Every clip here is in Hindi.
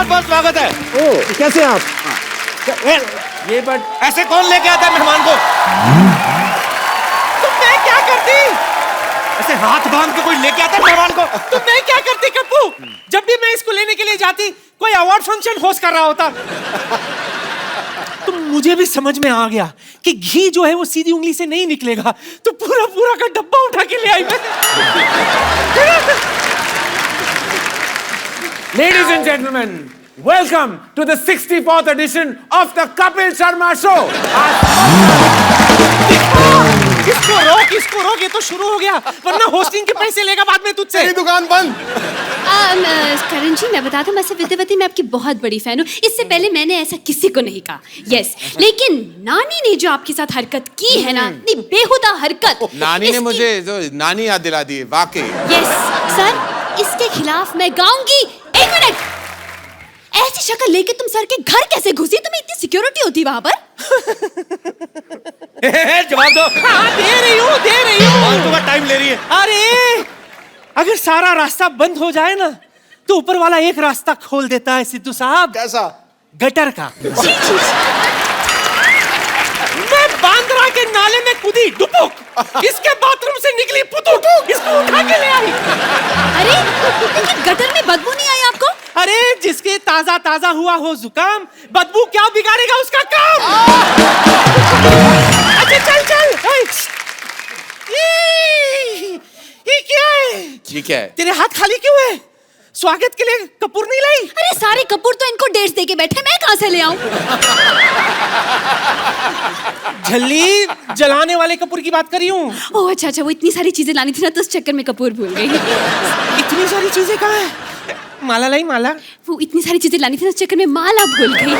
बहुत बहुत स्वागत है। ओ, कैसे आप? ये बट ऐसे कौन लेके आता है मेहमान को? तुम मैं क्या करती? ऐसे हाथ बांध के कोई लेके आता है मेहमान को? तुम मैं क्या करती कप्पू? जब भी मैं इसको लेने के लिए जाती, कोई अवार्ड फंक्शन होस्ट कर रहा होता। तो मुझे भी समझ में आ गया कि घी जो है वो सीधी उंगली से नहीं निकलेगा, तो पूरा पूरा का डब्बा उठा के ले आई मैं। Ladies and gentlemen, welcome to the 64th edition of the Kapil Sharma Show. इसको रोक, ये तो शुरू हो गया, वरना होस्टिंग के पैसे लेगा बाद में तुझसे। तेरी दुकान बंद। करण जी, मैं बताता हूँ, मैं विद्यावती मैं आपकी बहुत बड़ी फैन हूँ। इससे पहले मैंने ऐसा किसी को नहीं कहा। यस, लेकिन नानी ने जो आपके साथ हरकत की है ना, इतनी बेहुदा हरकत। नानी ने मुझे जो नानी याद दिला दी, वाकई। यस सर, इसके खिलाफ मैं गाऊंगी। एक मिनट, ऐसी शक्ल लेके तुम सर के घर कैसे घुसी? तुम्हें इतनी सिक्योरिटी होती वहां पर? जवाब दो। हाँ, दे रही हूँ। फालतू का टाइम ले रही है। अरे, अगर सारा रास्ता बंद हो जाए ना, तो ऊपर वाला एक रास्ता खोल देता है सिद्धू साहब। कैसा? गटर का। मैं बांद्रा के नाले में कूदी डुबुक, इसके बाथरूम से निकली पुतुक, इसको उठा के ले आई। अरे, लेकिन गटर में बदबू नहीं आई आपको? अरे, जिसके ताजा ताजा हुआ हो जुकाम, बदबू क्या बिगाड़ेगा उसका काम। अच्छा चल। ये क्या है? ठीक है। तेरे हाथ खाली क्यों है? स्वागत के लिए कपूर नहीं लाई? अरे, सारे कपूर तो इनको डेट्स दे के बैठे, मैं कहाँ से ले आऊं? झल्ली जलाने वाले कपूर की बात कर रही हूँ। ओह अच्छा, वो इतनी सारी चीजें लानी थी ना, तो उस चक्कर में कपूर भूल गई। इतनी सारी चीजें कहाँ है? माला लाई माला? वो इतनी सारी चीजें लानी थी ना, उस चक्कर में माला भूल गई।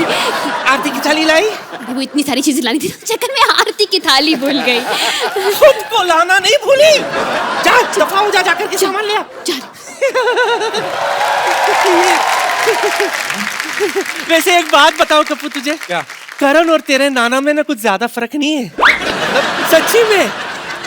आरती की थाली लाई? वो इतनी सारी चीजें लानी थी ना, उस चक्कर में आरती की थाली भूल गई। खुद को लाना नहीं भूली। जा दफा हो, जाकर के सामान ले आ। वैसे एक बात बताओ कपूर तुझे, क्या? करण और तेरे नाना में ना कुछ ज्यादा फर्क नहीं है। सच्ची में।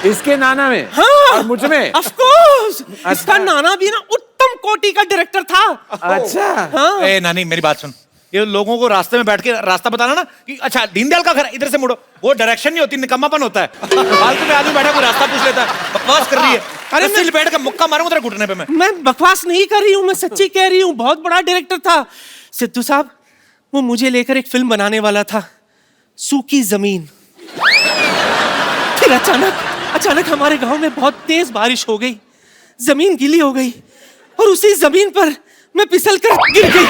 इसके नाना में? हाँ, और मुझ में? Of course. इसका नाना भी ना उत्तम कोटि का डायरेक्टर था। अच्छा। हाँ। ए नानी, मेरी बात सुन। ये लोगों को रास्ते में बैठ के रास्ता बताना ना कि अच्छा दीनदयाल का घर इधर से मुड़ो, वो डायरेक्शन नहीं होती, निकम्मापन होता है। फालतू में आदमी बैठा कोई रास्ता पूछ लेता है, बकवास कर रही है। अरे मैं बैठ कर मुक्का मारूंगा तेरे घुटने पे। मैं बकवास नहीं कर रही हूँ, मैं सच्ची कह रही हूँ। बहुत बड़ा डायरेक्टर था सिद्धू साहब। वो मुझे लेकर एक फिल्म बनाने वाला था, सूखी जमीन। फिर अचानक हमारे गांव में बहुत तेज बारिश हो गई, जमीन गीली हो गई और उसी जमीन पर मैं फिसल कर गिर गई।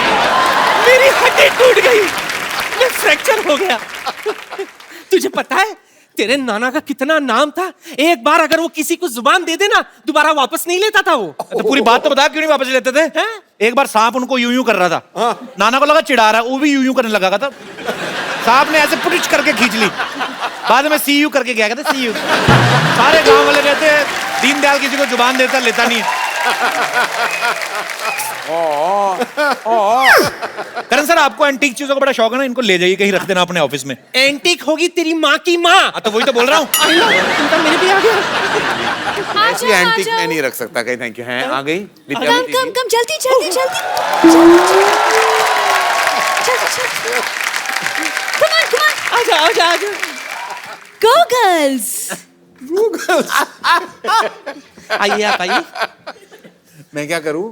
मेरी हड्डी टूट गई, मैं फ्रैक्चर हो गया। तुझे पता है तेरे नाना का कितना नाम था? एक बार अगर वो किसी को जुबान दे देना, दोबारा वापस नहीं लेता था वो। तो पूरी बात तो बता, क्यों नहीं वापस लेते थे? हैं? एक बार सांप उनको यूं कर रहा था, नाना को लगा चिढ़ा रहा है, वो भी यूं करने लगा था। सांप ने ऐसे पुटिच करके खींच ली, बाद में सी यू करके गया, कहते सी यू। सारे गांव वाले कहते हैं दीनदयाल किसी को जुबान देता लेता नहीं है। करण सर, आपको एंटीक चीजों का बड़ा शौक है ना, इनको ले जाइए कहीं, रख देना अपने ऑफिस में। एंटीक होगी तेरी माँ की माँ। तो वही तो बोल रहा हूँ। मेरे भी आ गया। ऐसी एंटीक में नहीं रख सकता कहीं। Thank you. हैं आ गई कम जल्दी। Come on. आजा। Go girls. आइए आप आइए। मैं क्या करूं?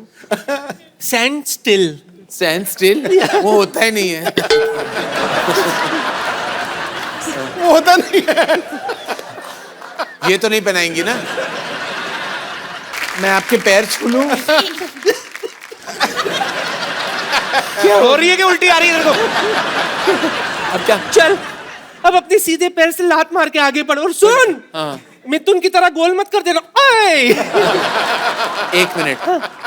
Stand still. Stand still? वो होता ही नहीं है। वो होता नहीं है। ये तो नहीं पहनाएंगी ना? मैं आपके पैर छू लूं? क्या हो रही है कि उल्टी आ रही है तेरे को? अब क्या? चल, अब अपने सीधे पैर से लात मार के आगे बढ़। और सुन, मिथुन की तरह गोल मत कर देना। ओए! 1 मिनट,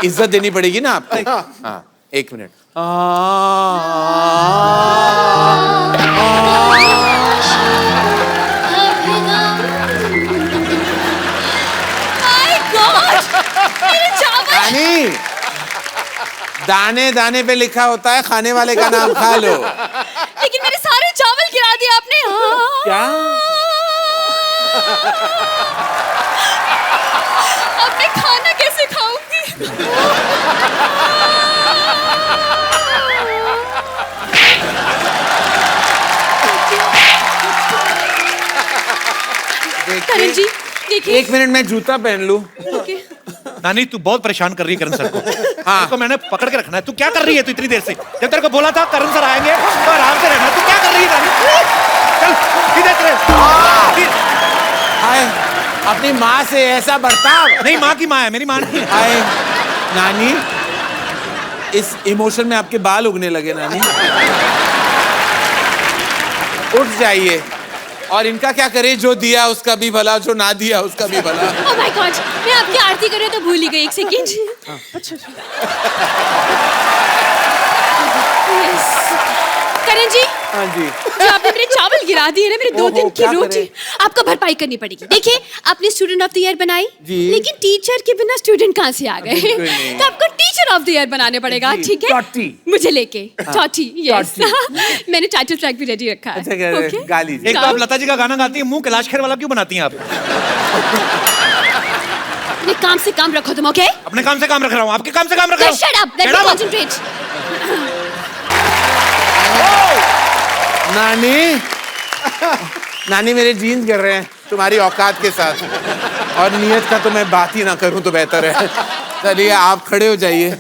इज्जत देनी पड़ेगी ना आपको। हाँ, 1 मिनट। दाने दाने पे लिखा होता है खाने वाले का नाम खा लो। लेकिन मेरे सारे चावल गिरा दिए आपने। क्या? अब मैं खाना कैसे खाऊंगी? ओके 1 मिनट में जूता पहन लूं। ओके नानी तू बहुत परेशान कर रही है करण सर को। हाँ तो मैंने पकड़ के रखना है। तू क्या कर रही है तू इतनी देर से? जब तेरे को बोला था करण सर आएंगे तो आराम से रहना। तू क्या कर रही है नानी? चल सीधे चले। हाय, अपनी माँ से ऐसा बर्ताव। नहीं माँ की माँ है, मेरी माँ नहीं है। हाय नानी, इस इमोशन में आपके बाल उगने लगे नानी। उठ जाइए। और इनका क्या करे, जो दिया उसका भी भला, जो ना दिया उसका भी भला। ओह माय गॉड, मैं आपकी आरती कर रही हूँ तो भूल ही गई। एक सेकंड। अच्छा यस करण जी, हाँ जी। जो आपने मेरे चावल गिरा दिए ना, मेरे 2 दिन की क्या रोटी, करें? आपको भरपाई करनी पड़ेगी। देखिए आपने स्टूडेंट ऑफ द ईयर बनाई, जी। लेकिन टीचर के बिना स्टूडेंट कहाँ से आ गए? बिल्कुल नहीं। तो आपको टीचर ऑफ द ईयर बनाने पड़ेगा, जी, ठीक है? टॉटी। मुझे लेके टॉटी, यस। टॉटी। मैंने टाइटल ट्रैक भी रेडी रखा है। अच्छा, क्या- ओके? गा लीजिए। एक तो आप लता जी का गाना गाती है, मुंह कैलाश खेर वाला क्यों बनाती हैं आप? अपने काम से काम रखो तुम, ओके? अपने काम से काम रख रहा हूँ, आपके काम से काम रख रहा हूँ। शट अप, लेट Shut मी up. कंसंट्रेट। नानी, नानी मेरे जीन्स गिर रहे हैं तुम्हारी औकात के साथ, और नियत का तो मैं बात ही ना करूं तो बेहतर है। चलिए आप खड़े हो जाइए।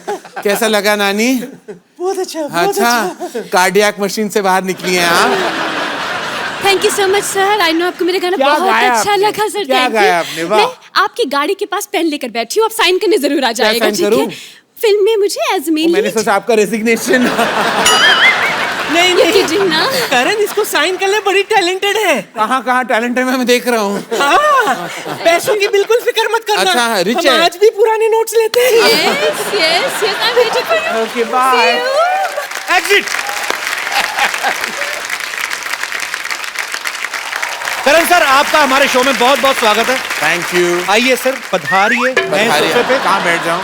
कैसा लगा नानी? बहुत अच्छा, बहुत अच्छा, कार्डियक मशीन से बाहर निकली हैं आप। Thank you so much sir. I know आपको मेरा गाना क्या बहुत गाया अच्छा आपने? लगा सर। क्या थैंक गाया यू। आपने? वाह। मैं आपकी गाड़ी के पास पेन लेकर बैठी हूँ, आप साइन करने जरूर आ जाएगा, साइन ठीक है? करूं? फिल्म में मुझे एज मेन मैंने सोचा आपका रेजिग्नेशन। नहीं नहीं किडिंग ना। करण इसको साइन कर ले, बड़ी टैलेंटेड है। कहाँ कहाँ टैलेंट है मैं देख रहा हूँ। हाँ, पैसों की बिल्कुल फिक्र मत करना। अच्छा, रिच हम है। आज भी पुराने नोट्स लेते हैं। Yes yes yes, I am waiting for you. Okay bye. Exit. Karan sir आपका हमारे शो में बहुत बहुत स्वागत है। Thank you. आइए सर, पधारिए नए सोफे पे। कहाँ बैठ जाऊँ?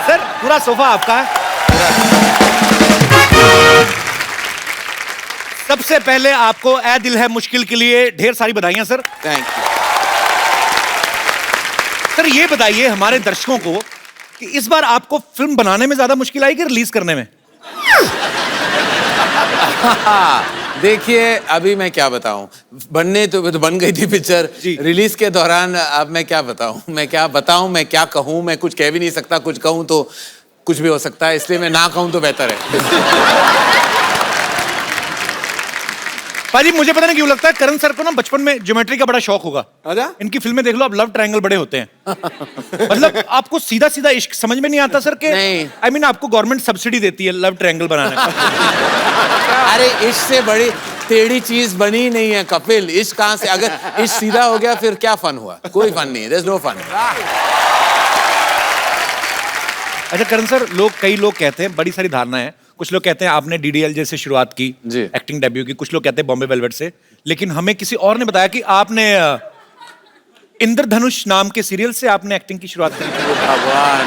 सर पूरा सोफा आपका है। सबसे पहले आपको ए दिल है मुश्किल के लिए ढेर सारी बधाइयां सर। Thank you. सर ये बताइए हमारे दर्शकों को कि इस बार आपको फिल्म बनाने में ज्यादा मुश्किल आई कि रिलीज करने में? देखिए अभी मैं क्या बताऊं, बनने तो बन गई थी पिक्चर, जी। रिलीज के दौरान अब मैं क्या बताऊं, मैं क्या कहूं, मैं कुछ कह भी नहीं सकता, कुछ कहूं तो कुछ भी हो सकता है, इसलिए मैं ना कहूं तो बेहतर है। पाजी मुझे पता नहीं क्यों लगता है करण सर को ना बचपन में ज्योमेट्री का बड़ा शौक होगा। अच्छा? इनकी फिल्में देख लो, अब लव ट्रायंगल बड़े होते हैं। मतलब आपको सीधा सीधा इश्क समझ में नहीं आता सर के? नहीं। आई मीन आपको गवर्नमेंट सब्सिडी देती है लव ट्रायंगल बनाने का। अरे इश्क से बड़ी टेढ़ी चीज बनी नहीं है कपिल। इश्क कहां से, अगर इश्क सीधा हो गया फिर क्या फन हुआ? कोई फन नहीं, देयर इज नो फन। अच्छा करण सर, कई लोग कहते हैं, बड़ी सारी धारणा है, कुछ लोग कहते हैं आपने डीडीएल से शुरुआत की जी। एक्टिंग डेब्यू की, कुछ लोग कहते हैं बॉम्बे वेलवेट से, लेकिन हमें किसी और ने बताया कि आपने इंद्रधनुष नाम के सीरियल से आपने एक्टिंग की शुरुआत करी थी। भगवान,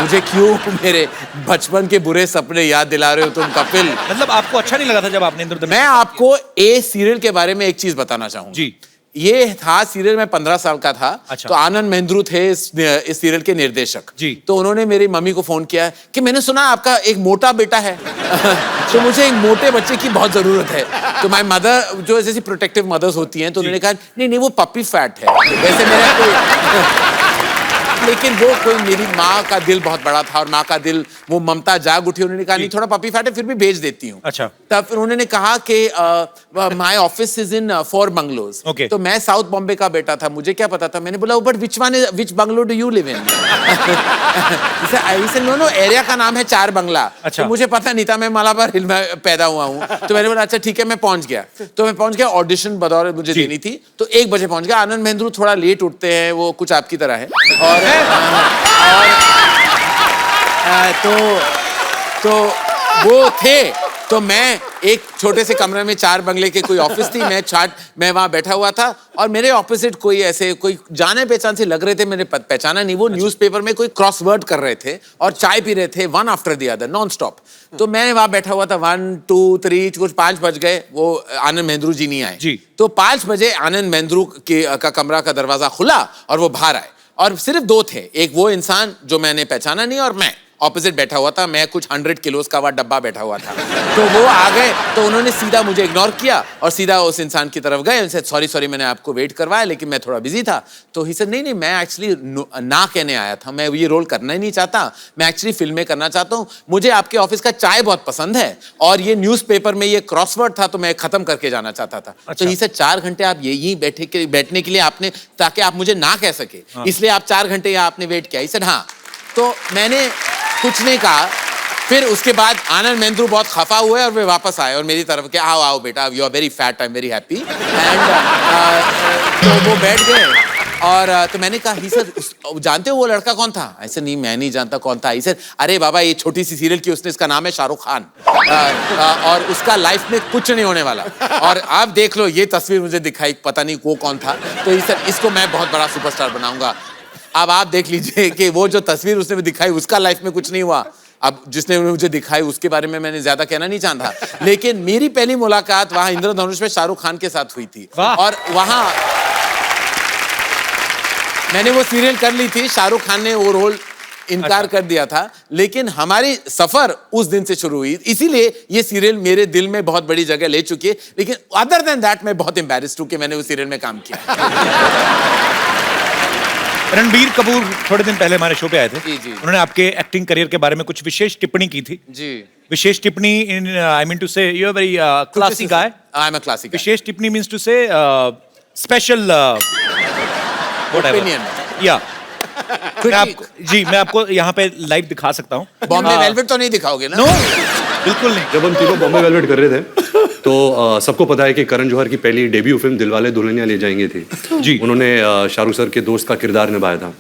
मुझे क्यों मेरे बचपन के बुरे सपने याद दिला रहे हो तुम कपिल? मतलब आपको अच्छा नहीं लगा था जब आपने इंद्रधनुष? मैं आपको ए सीरियल के बारे में एक चीज बताना चाहूंगा। जी। ये था सीरियल, मैं 15 साल का था। अच्छा। तो आनंद महेंद्रू थे इस सीरियल के निर्देशक। जी। तो उन्होंने मेरी मम्मी को फोन किया कि मैंने सुना आपका एक मोटा बेटा है। तो मुझे एक मोटे बच्चे की बहुत जरूरत है। तो माय मदर, जो जैसी प्रोटेक्टिव मदर्स होती हैं, तो उन्होंने कहा नहीं नहीं वो पपी फैट है, वैसे मेरा कोई लेकिन वो कोई, मेरी माँ का दिल बहुत बड़ा था और माँ का दिल, वो ममता जाग उठी। उन्होंने कहा नहीं थोड़ा पपी फैट है, फिर भी भेज देती हूँ। अच्छा। तब फिर उन्होंने कहा कि my office is in 4 bungalows. Okay. तो मैं साउथ बॉम्बे का बेटा था, मुझे क्या पता था। मैंने बोला but which bungalow do you live in? No area का नाम है 4 बंगला। अच्छा। तो मुझे पता नहीं था, मैं मलाबार हिल में पैदा हुआ हूँ। तो मैंने बोला अच्छा ठीक है, मैं पहुंच गया। तो मैं पहुंच गया, ऑडिशन बदौर मुझे देनी थी, तो 1 बजे पहुंच गया। आनंद महेंद्रू थोड़ा लेट उठते हैं, वो कुछ आपकी तरह है। और तो वो थे, तो मैं एक छोटे से कमरे में 4 बंगले के कोई ऑफिस थी, मैं वहां बैठा हुआ था और मेरे ऑपोजिट कोई ऐसे कोई जाने पहचान से लग रहे थे, मैंने पहचाना नहीं। वो न्यूज़पेपर में कोई क्रॉसवर्ड कर रहे थे और चाय पी रहे थे, one after the other non stop. तो मैं वहां बैठा हुआ था, 1 2 3 कुछ 5 बज गए, वो आनंद महेंद्रू जी नहीं आए। जी। तो 5 बजे आनंद महेंद्रू का कमरा का दरवाजा खुला और वो बाहर आए, और सिर्फ 2 थे, एक वो इंसान जो मैंने पहचाना नहीं और मैं, ऑपोजिट बैठा हुआ था, मैं कुछ 100 किलोस का वह डब्बा बैठा हुआ था। तो वो आ गए, तो उन्होंने सीधा मुझे इग्नोर किया और सीधा उस इंसान की तरफ गए। उनसे सॉरी मैंने आपको वेट करवाया, लेकिन मैं थोड़ा बिजी था। तो ही सेड नहीं, मैं एक्चुअली ना कहने आया था, मैं ये रोल करना ही नहीं चाहता, मैं एक्चुअली फिल्में करना चाहता हूँ, मुझे आपके ऑफिस का चाय बहुत पसंद है और ये न्यूज़पेपर में ये क्रॉसवर्ड था तो मैं खत्म करके जाना चाहता था। तो ही सेड 4 घंटे आप यहीं बैठने के लिए आपने, ताकि आप मुझे ना कह सके, इसलिए आप 4 घंटे यहाँ आपने वेट किया। ही सेड हाँ। तो मैंने कुछ नहीं कहा। फिर उसके बाद आनंद मेंद्रू बहुत खफा हुए और वे वापस आए और मेरी तरफ के आओ आओ बेटा, you are very fat, I am very happy. And तो वो बैठ गए और तो मैंने कहा ही सर जानते हो वो लड़का कौन था? ऐसे नहीं, मैं नहीं जानता कौन था। ही सर अरे बाबा ये छोटी सी सीरियल की उसने, इसका नाम है शाहरुख खान और उसका लाइफ में कुछ नहीं होने वाला। और आप देख लो ये तस्वीर मुझे दिखाई, पता नहीं वो कौन था। तो ही सर इसको मैं बहुत बड़ा सुपरस्टार बनाऊंगा। अब आप देख लीजिए कि वो जो तस्वीर उसने दिखाई उसका लाइफ में कुछ नहीं हुआ। अब जिसने मुझे दिखाई उसके बारे में मैंने ज्यादा कहना नहीं चाहता, लेकिन मेरी पहली मुलाकात वहां इंद्रधनुष में शाहरुख खान के साथ हुई थी और वहां मैंने वो सीरियल कर ली थी। शाहरुख खान ने वो रोल इनकार कर दिया था, लेकिन हमारी सफर उस दिन से शुरू हुई। इसीलिए ये सीरियल मेरे दिल में बहुत बड़ी जगह ले चुकी है। लेकिन अदर देन दैट मैं बहुत एम्बैरेस्ड हूं कि मैंने उस सीरियल में काम किया। रणबीर कपूर थोड़े दिन पहले हमारे शो पे आए थे। जी, जी। उन्होंने आपके एक्टिंग करियर के बारे में कुछ विशेष टिप्पणी की थी। जी। विशेष टिप्पणी in I mean to say you are very classy guy. I am a classy guy. विशेष टिप्पणी means to say special opinion. या मैं आपको यहाँ पे लाइव दिखा सकता हूँ। बॉम्बे वेलवेट तो नहीं दिखाओगे ना? नो, बिल्कुल नहीं। जब हम तीनों बॉम्बे वेलवेट कर रहे थे तो सबको पता है कि करण जौहर की पहली डेब्यू फिल्म दिलवाले दुल्हनिया ले जाएंगे थी जी। उन्होंने शाहरुख सर के दोस्त का किरदार निभाया था,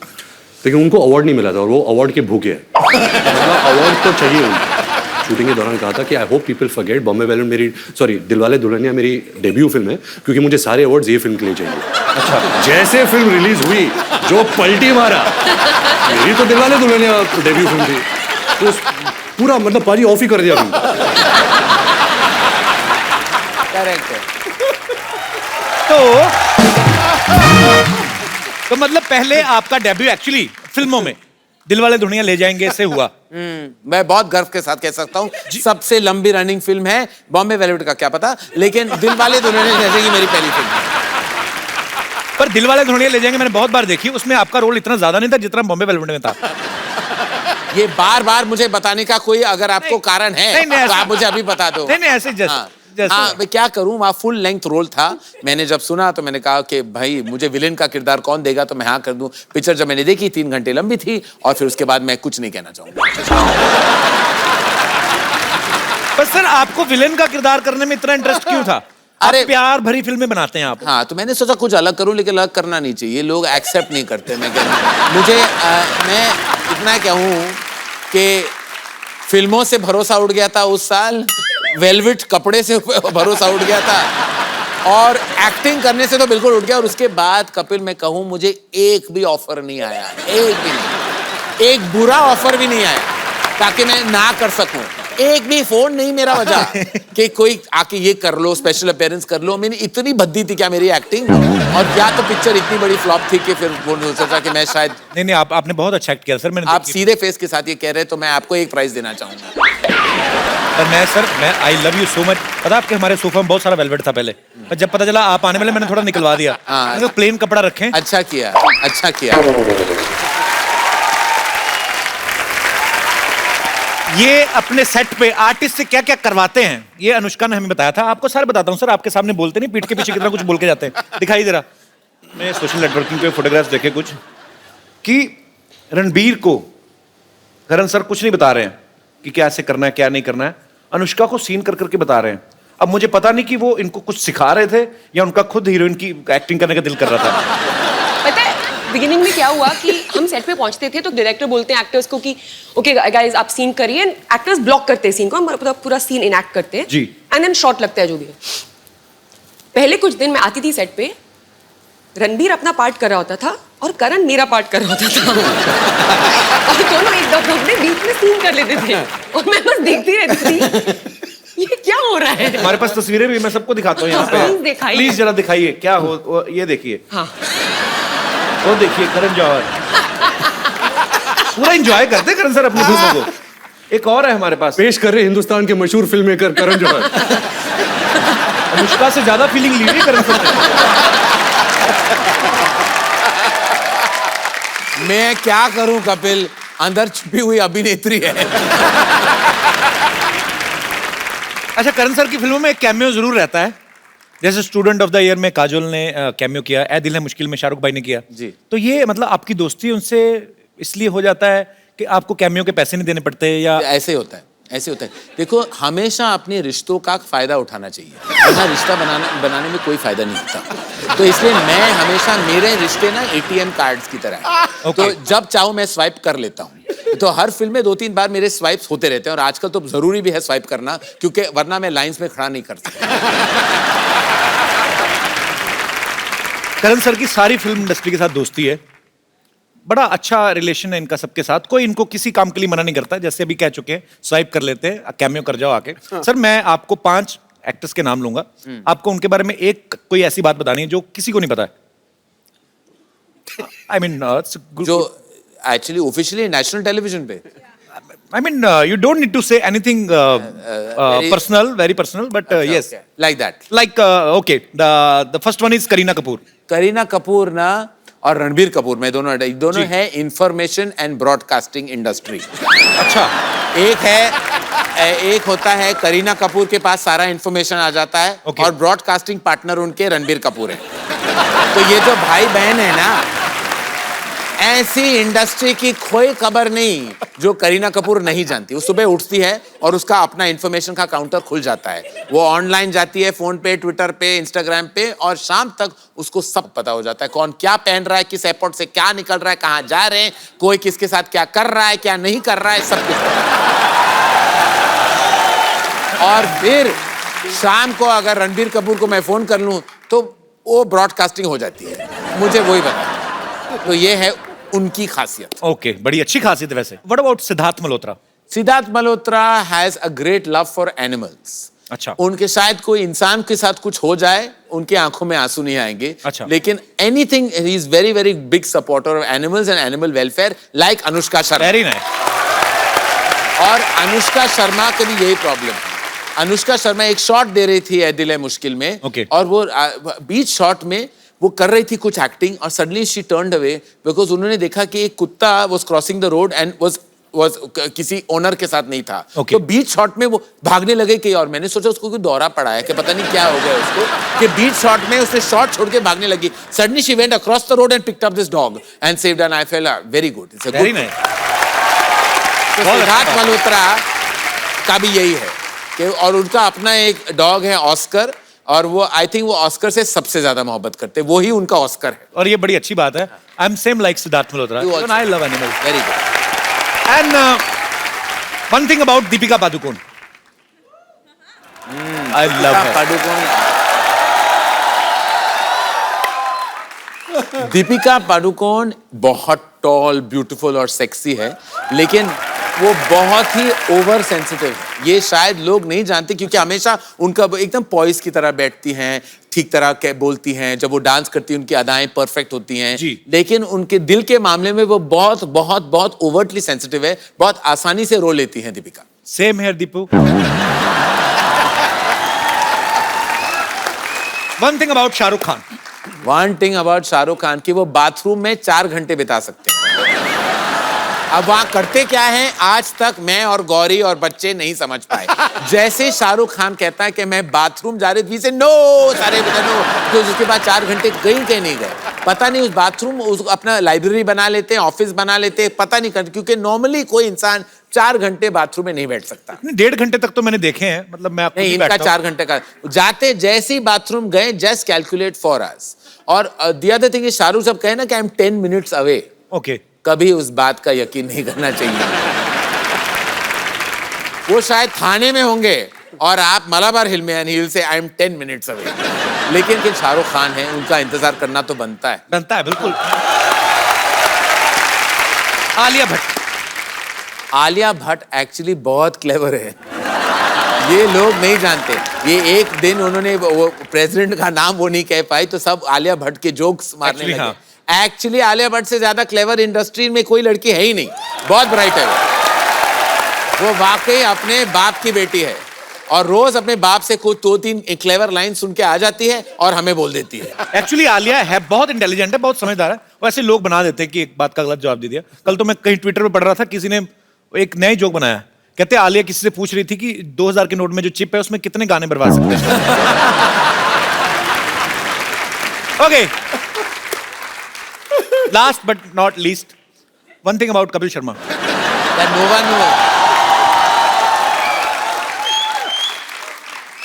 लेकिन उनको अवार्ड नहीं मिला था और वो अवार्ड के भूखे हैं। अवार्ड तो चाहिए उनको। शूटिंग के दौरान कहा था कि I hope people forget Bombay velvet मेरी दिलवाले दुल्हनिया मेरी डेब्यू फिल्म है, क्योंकि मुझे सारे अवार्ड्स ये फिल्म के लिए चाहिए। अच्छा। जैसे फिल्म रिलीज हुई जो पलटी मारा, मेरी तो दिलवाले दुल्हनिया डेब्यू फिल्म थी, तो पूरा मतलब पाजी ऑफ ही कर दिया फिल्म। करेक्ट है। तो मतलब पहले आपका डेब्यू एक्चुअली फिल्मों में दिलवाले दुल्हनिया ले जाएंगे से हुआ। मैं बहुत गर्व के साथ कह सकता हूँ सबसे लंबी रनिंग फिल्म है। बॉम्बे वेलवेट का क्या पता, लेकिन दिलवाले दुल्हनिया जैसे कि मेरी पहली फिल्म है। पर दिलवाले दुल्हनिया ले जाएंगे मैंने बहुत बार देखी, उसमें आपका रोल इतना ज्यादा नहीं था जितना बॉम्बे वेलवेट में था। ये बार बार मुझे बताने का कोई अगर आपको कारण है तो आप मुझे अभी बता दो। नहीं ऐसे हाँ, मैं क्या करूं, वहाँ फुल लेंथ रोल था। मैंने जब सुना तो मैंने कहा कि भाई मुझे विलेन का किरदार कौन देगा, तो मैं हाँ कर दूं। पिक्चर जब मैंने देखी 3 घंटे लंबी थी और फिर उसके बाद मैं कुछ नहीं कहना चाहूंगा। पर सर आपको विलेन का किरदार करने में इतना इंटरेस्ट क्यों था? अरे प्यार भरी फिल्में बनाते हैं आप। हाँ, तो मैंने सोचा कुछ अलग करूं, लेकिन अलग करना नहीं चाहिए, लोग एक्सेप्ट नहीं करते। मैं मैं इतना कहूँ कि फिल्मों से भरोसा उठ गया था उस साल, वेलवेट कपड़े से भरोसा उठ गया था और एक्टिंग करने से तो बिल्कुल उठ गया। और उसके बाद कपिल मैं कहूँ मुझे एक भी ऑफर नहीं आया, एक भी नहीं, एक बुरा ऑफर भी नहीं आया ताकि मैं ना कर सकूं। एक भी फोन नहीं मेरा बजा कि कोई आके ये कर लो, स्पेशल अपीयरेंस कर लो। मैंने इतनी भद्दी थी क्या मेरी एक्टिंग, और क्या तो पिक्चर इतनी बड़ी फ्लॉप थी कि फिर वो सोचा कि मैं शायद नहीं आपने बहुत अच्छा एक्ट किया सर। मैंने आप सीधे फेस के साथ ये कह रहे तो मैं आपको एक प्राइज देना चाहूंगा। पर मैं I love you so much. पता आपके हमारे सोफा में बहुत सारा वेलवेट था पहले, पर जब पता चला आप आने वाले मैंने थोड़ा निकलवा दिया। तो प्लेन कपड़ा रखें। अच्छा किया, अच्छा किया। ये अपने सेट पे आर्टिस्ट से क्या क्या करवाते हैं ये अनुष्का ने हमें बताया था। आपको सर बताता हूँ सर, आपके सामने बोलते नहीं, पीठ के पीछे कितना कुछ बोल के जाते हैं। दिखाई दे रहा, मैं सोशल नेटवर्किंग पे फोटोग्राफ्स देखे कुछ कि रणबीर को करण सर कुछ नहीं बता रहे हैं कि क्या ऐसे करना है क्या नहीं करना है, अनुष्का को सीन कर करके बता रहे हैं। अब मुझे पता नहीं कि वो इनको कुछ सिखा रहे थे या उनका खुद हीरोइन की एक्टिंग करने का दिल कर रहा था। पता है बिगिनिंग में क्या हुआ कि हम सेट पे पहुंचते थे तो डायरेक्टर बोलते हैं एक्टर्स को कि ओके गाइस आप सीन करिए, एक्टर्स ब्लॉक करते हैं सीन को, हम पूरा सीन इनएक्ट करते हैं जी, एंड देन शॉट लगता है जो भी है। पहले कुछ दिन मैं आती थी सेट पे, रणबीर अपना पार्ट कर रहा होता था और करण मेरा पार्ट कर रहा होता था और दोनों एक दफे बीच में सीन कर लेते थे और मैं बस देखती रहती थी ये क्या हो रहा है। हमारे पास तस्वीरें भी मैं सबको दिखाता हूँ यहाँ पे, प्लीज जरा दिखाइए क्या हो। ये देखिए, हाँ वो देखिए करण जौहर। पूरा एंजॉय करते करण सर अपनी फिल्मों को। एक और है हमारे पास, पेश कर रहे हिंदुस्तान के मशहूर फिल्म मेकर करण जौहर। अनुष्का से ज्यादा फीलिंग ली हुई करण सर ने। मैं क्या करूं कपिल, अंदर छुपी हुई अभिनेत्री है। अच्छा, करण सर की फिल्मों में एक कैमियो जरूर रहता है, जैसे स्टूडेंट ऑफ द ईयर में काजोल ने कैमियो किया, ए दिल है मुश्किल में शाहरुख भाई ने किया जी। तो ये मतलब आपकी दोस्ती उनसे इसलिए हो जाता है कि आपको कैमियो के पैसे नहीं देने पड़ते, या ऐसे होता है, ऐसे होता है। देखो, हमेशा अपने रिश्तों का फायदा उठाना चाहिए, वरना रिश्ता बनाने में कोई फायदा नहीं होता। तो इसलिए मैं हमेशा, मेरे रिश्ते ना ATM कार्ड्स की तरह है। तो जब चाहूं मैं स्वाइप कर लेता हूं। तो हर फिल्म में 2-3 बार मेरे स्वाइप्स होते रहते हैं, और आजकल तो जरूरी भी है स्वाइप करना, क्योंकि वरना मैं लाइंस में खड़ा नहीं कर सकता। करण सर की सारी फिल्म इंडस्ट्री के साथ दोस्ती है, बड़ा अच्छा रिलेशन है इनका सबके साथ, कोई इनको किसी काम के लिए मना नहीं करता, जैसे अभी कह चुके हैं स्वाइप कर लेते हैं, कैमियो कर जाओ आके। सर मैं आपको 5 एक्टर्स के नाम लूंगा, आपको उनके बारे में एक कोई ऐसी बात बतानी है जो किसी को नहीं पता है। I mean, जो एक्चुअली ऑफिशियली नेशनल टेलीविजन पे, you don't need to say anything personal, very personal, but yes, like that. like okay, the first one is Kareena Kapoor. Kareena Kapoor ना और रणबीर कपूर में दोनों है इंफॉर्मेशन एंड ब्रॉडकास्टिंग इंडस्ट्री। अच्छा, एक होता है करीना कपूर के पास सारा इंफॉर्मेशन आ जाता है, Okay. और ब्रॉडकास्टिंग पार्टनर उनके रणबीर कपूर है। तो ये जो भाई बहन है ना, ऐसी इंडस्ट्री की कोई खबर नहीं जो करीना कपूर नहीं जानती। वो सुबह उठती है और उसका अपना इंफॉर्मेशन का काउंटर खुल जाता है, वो ऑनलाइन जाती है, फोन पे, ट्विटर पे, इंस्टाग्राम पे, और शाम तक उसको सब पता हो जाता है, कौन क्या पहन रहा है, किस एयरपोर्ट से क्या निकल रहा है, कहाँ जा रहे हैं, कोई किसके साथ क्या कर रहा है, क्या नहीं कर रहा है, सब कुछ पता है। और फिर शाम को अगर रणबीर कपूर को मैं फोन कर लूं तो वो ब्रॉडकास्टिंग हो जाती है, मुझे वही बता। तो ये है उनकी खासियत। ओके, बड़ी अच्छी खासियत है वैसे। What about Siddharth Malhotra? Siddharth Malhotra has a great love for animals. अच्छा। उनके शायद कोई इंसान के साथ कुछ हो जाए, उनकी आंखों में आंसू नहीं आएंगे। अच्छा। लेकिन anything, he is very very big supporter of animals and animal welfare, like Anushka Sharma. Very nice. और अनुष्का शर्मा का भी यही प्रॉब्लम है। अनुष्का शर्मा एक शॉट दे रही थी ए दिल है मुश्किल में, Okay. और वो बीच शॉट में वो कर रही थी कुछ एक्टिंग, और suddenly she turned away because उन्होंने देखा कि एक कुत्ता was crossing the road and was किसी ओनर के साथ नहीं था। Okay. तो बीच शॉट में वो भागने लगे कहीं, और मैंने सोचा उसको कोई दौरा पड़ा है कि पता नहीं क्या हो गया उसको, कि बीच शॉट में उसने शॉट छोड़ के भागने लगी। Suddenly she went across the road and picked up this dog and saved, and I felt very good, it's a very good. Nice. Siddharth Malhotra का भी यही है कि, और उनका अपना एक डॉग है ऑस्कर, और वो आई थिंक वो ऑस्कर से सबसे ज्यादा मोहब्बत करते हैं, वो ही उनका ऑस्कर है। और ये बड़ी अच्छी बात है। I am same like Siddharth Malhotra, You also. I love animals. Very good. And one thing about Deepika Padukone, I love हर। दीपिका पादुकोण बहुत टॉल, ब्यूटीफुल और सेक्सी है, लेकिन वो बहुत ही ओवर सेंसिटिव है। ये शायद लोग नहीं जानते, क्योंकि हमेशा उनका एकदम पॉइस की तरह बैठती हैं, ठीक तरह के बोलती हैं, जब वो डांस करती हैं उनकी अदाएं परफेक्ट होती हैं जी। लेकिन उनके दिल के मामले में वो बहुत बहुत बहुत ओवरटली सेंसिटिव है, बहुत आसानी से रो लेती हैं Deepika. Same here Deepu. One thing about Shahrukh Khan. One thing about Shahrukh Khan की वो बाथरूम में 4 घंटे बिता सकते हैं। अब वहां करते क्या है, आज तक मैं और गौरी और बच्चे नहीं समझ पाए। जैसे शाहरुख खान कहता है कि मैं बाथरूम जा रही थी, से नो सारे बता नो, तो उसके बाद 4 घंटे कहीं नहीं गए। पता नहीं उस बाथरूम अपना लाइब्रेरी बना लेते हैं, ऑफिस बना लेते हैं, पता नहीं करते, क्योंकि नॉर्मली कोई इंसान 4 घंटे बाथरूम में नहीं बैठ सकता। 1.5 घंटे तक तो मैंने देखे हैं, मतलब मैं नहीं, इनका 4 घंटे का जाते जैसे ही बाथरूम गए, जस्ट कैलकुलेट फॉर अस। और द अदर थिंग, शाहरुख साहब कहे ना कि I am 10 minutes away, okay, कभी उस बात का यकीन नहीं करना चाहिए। वो शायद थाने में होंगे और आप मलाबार हिल में हिल से आई एम 10 मिनट्स अवे, लेकिन कि शाहरुख खान है, उनका इंतजार करना तो बनता है। बनता है बिल्कुल। आलिया भट्ट। आलिया भट्ट एक्चुअली बहुत क्लेवर है, ये लोग नहीं जानते। ये एक दिन उन्होंने वो प्रेसिडेंट का नाम वो नहीं कह पाई, तो सब आलिया भट्ट के जोक्स मारने Actually, लगे। हाँ। एक्चुअली आलिया भट्ट से ज्यादा क्लेवर इंडस्ट्री में कोई लड़की है ही नहीं, बहुत ब्राइट है वो वाकई अपने बाप की बेटी है और रोज अपने बाप से कुछ 2-3 क्लेवर लाइन सुन के आ जाती है और हमें बोल देती है। एक्चुअली आलिया है बहुत इंटेलिजेंट है, बहुत समझदार है। वैसे लोग बना देते हैं कि एक बात का गलत जवाब दे दिया। कल तो मैं कहीं ट्विटर पे पढ़ रहा था, किसी ने एक नई जोक बनाया, कहते हैं आलिया किसी से पूछ रही थी कि 2000 के नोट में जो चिप है उसमें कितने गाने बर्बाद सकते हैं। Okay, last but not least, one thing about Kapil Sharma. No one knows.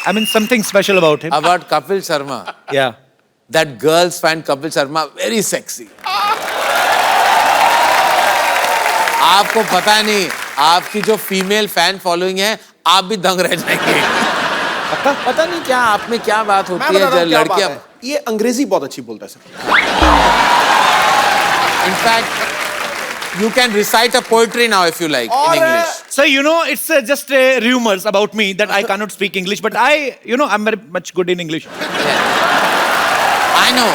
I mean something special about him. About Kapil Sharma. Yeah. That girls find Kapil Sharma very sexy. आपको पता नहीं, आपकी जो फीमेल फैन फॉलोइंग है, आप भी दंग रह जाएंगे। पता नहीं क्या आप में क्या बात होती है जब लड़कियां। ये अंग्रेजी बहुत अच्छी बोलता है sir. In fact you can recite a poetry now if you like in English. So you know, it's just rumors about me that I cannot speak English, but I'm very much good in English. Yeah. I know,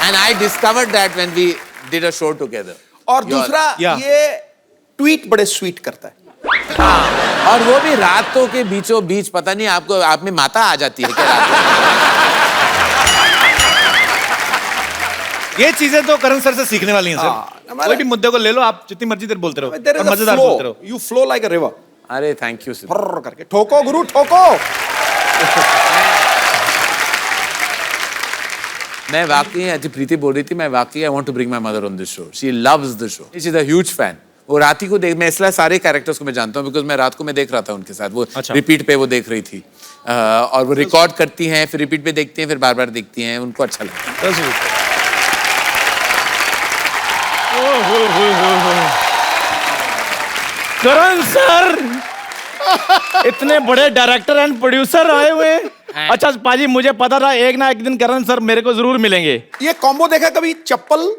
and I discovered that when we did a show together. और दूसरा ये ट्वीट बड़े स्वीट करता है। हाँ, और वो भी रातों के बीचों बीच, पता नहीं आपको, आप में माता आ जाती है क्या रात को? ये चीजें तो करण सर से सीखने वाली हैं सर। कोई भी मुद्दे को ले लो, आप जितनी मर्जी देर बोलते रहो और मजेदार बोलते रहो। You flow like a river. अरे थैंक यू सर। फर्र करके ठोको गुरु ठोको। मैं वाकई, आज प्रीति बोल रही थी, मैं वाकई I want to bring my mother on this show. She loves the show, she is a huge fan. वो राती को देख, मैं इसलिए सारे कैरेक्टर्स को मैं जानता हूँ बिकॉज मैं रात को मैं देख रहा था उनके साथ, वो रिपीट पे वो देख रही थी और वो रिकॉर्ड करती हैं, फिर रिपीट पे देखती हैं, फिर बार बार देखती हैं, उनको अच्छा लगता है। करण सर, इतने बड़े डायरेक्टर एंड प्रोड्यूसर आए हुए। अच्छा पाजी, मुझे पता था एक ना एक दिन करण सर मेरे को जरूर मिलेंगे। ये कॉम्बो देखा कभी? चप्पल,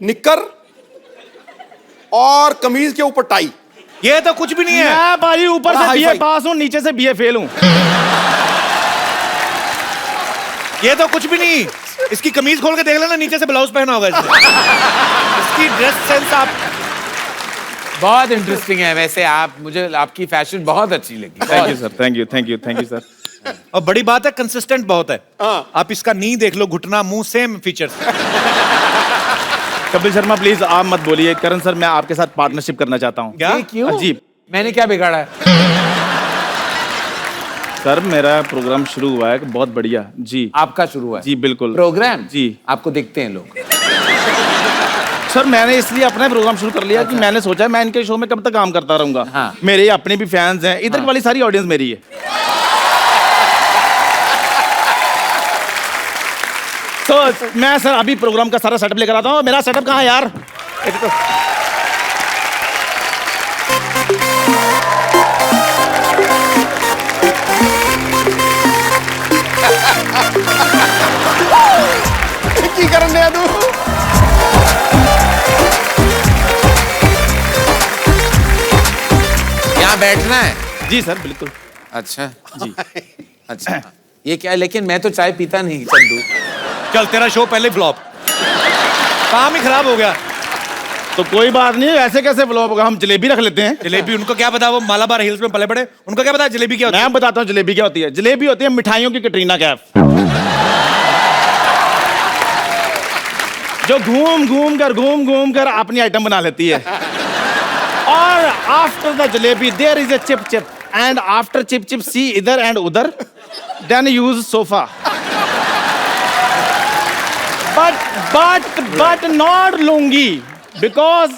निक्कर और कमीज के ऊपर टाई। ये तो कुछ भी नहीं है। मैं पाजी ऊपर से बीए पास हूँ, नीचे से बीए फेल हूँ। ये तो कुछ भी नहीं। इसकी कमीज खोल के देख लेना, नीचे से ब्लाउज पहना होगा इसने। इसकी ड्रेस सेंस आप बहुत इंटरेस्टिंग है। वैसे आप, मुझे आपकी फैशन बहुत अच्छी लगी। Thank you sir, thank you thank you thank you sir. और बड़ी बात है, कंसिस्टेंट बहुत है। आप इसका नी देख लो, घुटना, मुंह, same features. Kapil Sharma please आप मत बोलिए। करण सर, मैं आपके साथ पार्टनरशिप करना चाहता हूँ। क्या? क्यों? जी, मैंने क्या बिगाड़ा है? सर मेरा प्रोग्राम शुरू हुआ है बहुत बढ़िया। जी आपका शुरू हुआ है? जी बिल्कुल। प्रोग्राम? जी। आपको देखते हैं लोग? सर मैंने इसलिए अपना प्रोग्राम शुरू कर लिया कि मैंने सोचा मैं इनके शो में कब तक काम करता रहूंगा। हाँ। मेरे अपने भी फैंस हैं, इधर वाली सारी ऑडियंस मेरी है। तो मैं सर अभी प्रोग्राम का सारा सेटअप लेकर आता हूँ। मेरा सेटअप कहाँ है यार? की करन दे तू। यहाँ बैठना है? जी सर बिल्कुल। अच्छा जी। अच्छा, ये क्या है? लेकिन मैं तो चाय पीता नहीं चंदू। चल, तेरा शो पहले फ्लॉप, काम ही खराब हो गया। तो कोई बात नहीं, ऐसे कैसे फ्लॉप होगा? हम जलेबी रख लेते हैं। जलेबी? उनको क्या पता, वो मालाबार हिल्स में पले पड़े, उनको क्या पता जलेबी क्या होती है? मैं बताता हूँ जलेबी क्या होती है। जलेबी होती है मिठाइयों की कटरीना कैफ, जो घूम घूम कर अपनी आइटम बना लेती है। और after the jalebi there is a chip chip, and after chip chip see इधर एंड उधर, then use sofa. but not lungi, because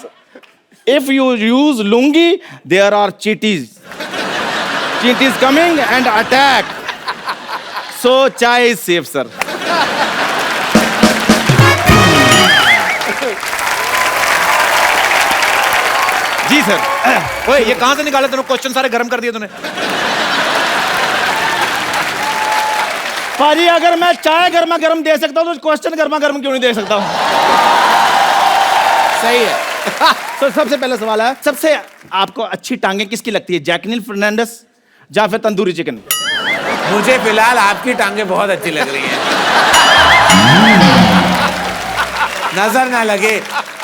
if you use lungi there are cheaties coming and attack, so chai is safe sir. जी सर। ओए, ये कहां से निकाले तूने? क्वेश्चन सारे गर्म कर दिए तूने। पाजी अगर मैं चाय गर्मा गर्म दे सकता हूँ तो क्वेश्चन गर्मा गर्म क्यों नहीं दे सकता हूँ? सही है। तो सबसे पहला सवाल है, सबसे आपको अच्छी टांगे किसकी लगती है? जैकलिन फर्नांडिस या फिर तंदूरी चिकन? मुझे फिलहाल आपकी टांगे बहुत अच्छी लग रही हैं। नजर ना लगे,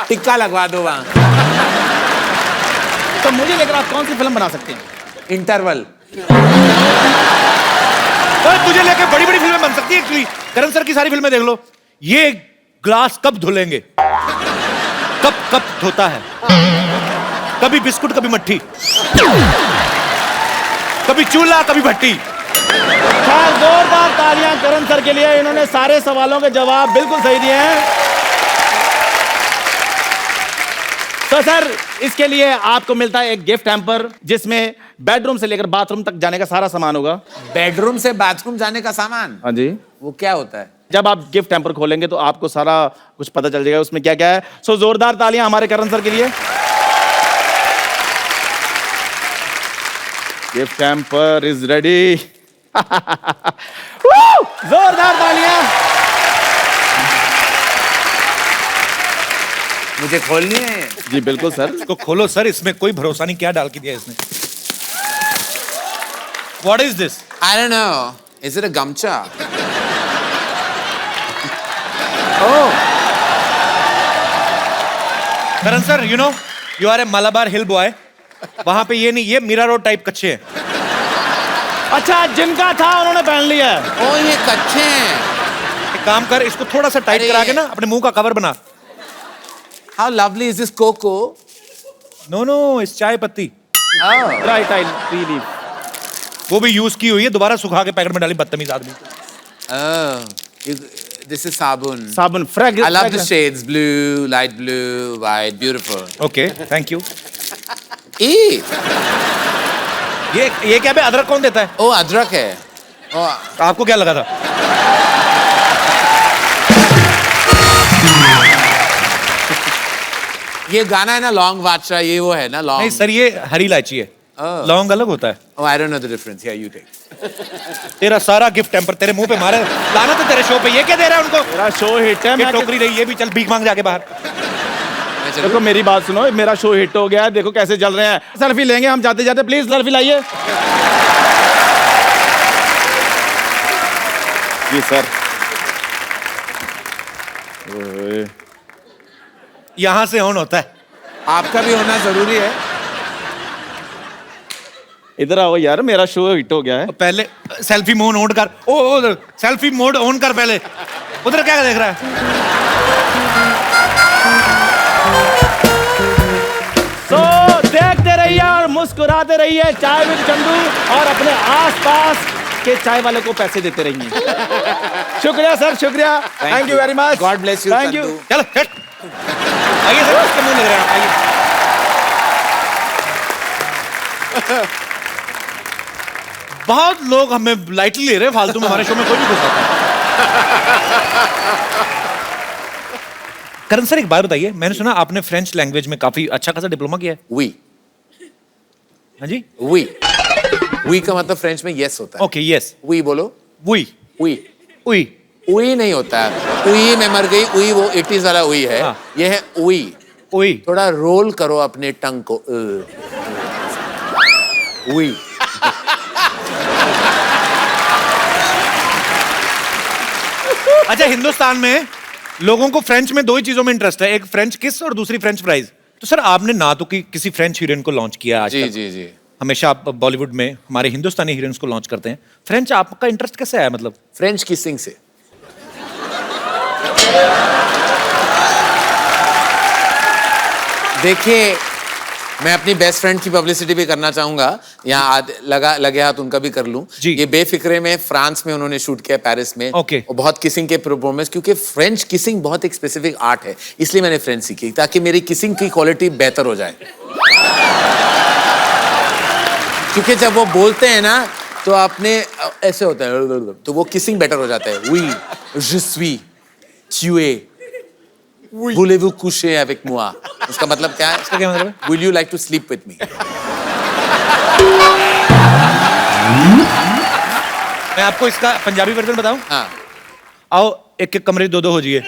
टिक्का लगवा दो वहां। तो मुझे लेकर आप कौन सी फिल्म बना सकते हैं? इंटरवल। तुझे लेके बड़ी बड़ी फिल्में बन सकती है एक्चुअली। करण सर की सारी फिल्में देख लो। ये ग्लास कब धुलेंगे, कब कब धोता है, कभी बिस्कुट कभी मट्ठी, कभी चूल्हा कभी भट्टी। खैर, जोरदार तालियां करण सर के लिए, इन्होंने सारे सवालों के जवाब बिल्कुल सही दिए हैं। तो सर, इसके लिए आपको मिलता है एक गिफ्ट हैम्पर जिसमें बेडरूम से लेकर बाथरूम तक जाने का सारा सामान होगा। बेडरूम से बाथरूम जाने का सामान? हाँ जी। वो क्या होता है? जब आप गिफ्ट हैम्पर खोलेंगे तो आपको सारा कुछ पता चल जाएगा उसमें क्या क्या है। सो जोरदार तालियां हमारे करण सर के लिए। Gift hamper is ready. जोरदार तालियां। मुझे खोलनी है? जी बिल्कुल सर। इसको खोलो सर, इसमें कोई भरोसा नहीं, क्या डाल के दिया इसने। What is this? I don't know. Is it a gamcha? Oh. Karan sir, you know, you are a Malabar hill boy. वहां पे ये नहीं, ये मीरा रोड टाइप कच्चे हैं। अच्छा, जिनका था उन्होंने पहन लिया है। ओ, ये कच्चे हैं। एक काम कर, इसको थोड़ा सा टाइट अरे करा के ना अपने मुंह का कवर बना। How lovely is this cocoa? No no, इस चाय पत्ती। Oh. Right, I really. वो भी यूज की हुई है, दोबारा सुखा के पैकेट में डाली, बदतमीज आदमी। Oh. This is sabun. साबुन फ्रेग। I love the shades: blue, light blue, white, beautiful. Okay, thank you. Eee. ये क्या बे, अदरक कौन देता है? ओ, अदरक है। ओ, आपको क्या लगा था? ये गाना है ना लॉन्ग वाचा, ये वो है ना लॉन्ग? नहीं सर, ये हरी इलायची है। लौंग अलग होता है। Oh, I don't know the difference. Yeah, you take. तेरा सारा गिफ्ट टेम्पर तेरे मुंह पे मारे, लाना तो तेरे शो पे। ये क्या दे रहा है उनको? मेरा शो हिट है। ये टोकरी रही, ये भी चल भीख मांग जाके बाहर। देखो मेरी बात सुनो, मेरा शो हिट हो गया है, देखो कैसे चल रहे हैं। सेल्फी लेंगे हम जाते जाते, प्लीज सेल्फी लाइए। जी सर। यहां से ऑन होता है। आपका भी होना जरूरी है। इधर आओ यार, मेरा शो हिट हो गया है। पहले सेल्फी मोड ऑन कर। ओ सेल्फी मोड ऑन कर पहले। उधर क्या देख रहा है? सो देखते रहिए और मुस्कुराते रहिए चाय विद चंदू, और अपने आसपास के चाय वाले को पैसे देते रहिए। शुक्रिया सर, शुक्रिया। Thank you very much. God bless you, thank you. Chandu. चलो हट। आइए सर, उसके मुंह लग रहे हैं, आइए। बहुत लोग हमें लाइटली ले रहे हैं, फालतू में हमारे शो में कोई भी घुस आता है। करण सर, एक बात बताइए, मैंने सुना आपने फ्रेंच लैंग्वेज में काफी अच्छा खासा डिप्लोमा किया है। Oui. हाँ जी। Oui. Oui का मतलब फ्रेंच में yes होता है। Okay, yes. Oui बोलो। Oui. Oui. Oui. Oui नहीं होता है। Oui मैं मर गई, oui वो 80s वाला oui है। हाँ। ये है oui. Oui. थोड़ा रोल करो अपने टंग को। Oui. अच्छा, हिंदुस्तान में लोगों को फ्रेंच में दो ही चीजों में इंटरेस्ट है, एक फ्रेंच किस और दूसरी फ्रेंच फ्राइज। तो सर, आपने ना तो किसी फ्रेंच हीरोइन को लॉन्च किया आज जी तक। जी जी। हमेशा आप बॉलीवुड में हमारे हिंदुस्तानी हीरोइंस को लॉन्च करते हैं। फ्रेंच आपका इंटरेस्ट कैसे आया, मतलब? फ्रेंच किसिंग से। देखिए, मैं अपनी बेस्ट फ्रेंड की पब्लिसिटी भी करना चाहूंगा। यहाँ लगे हाथ उनका भी कर लूं। जी। ये बेफिक्रे में फ्रांस में उन्होंने शूट किया, पेरिस में। ओके। और बहुत किसिंग के परफॉर्मेंस, क्योंकि फ्रेंच किसिंग बहुत एक स्पेसिफिक आर्ट है, इसलिए मैंने फ्रेंच सीखी ताकि मेरी किसिंग की क्वालिटी बेहतर हो जाए। क्योंकि जब वो बोलते हैं ना तो आपने ऐसे होता है, तो वो किसिंग बेटर हो जाता है। Oui, je suis, tu es, voulez-vous coucher avec moi? इसका मतलब क्या है? इसका क्या मतलब है? Will you like to sleep with me? मैं आपको इसका पंजाबी वर्जन बताऊं? हाँ। आओ एक एक कमरे दो हो जाइए।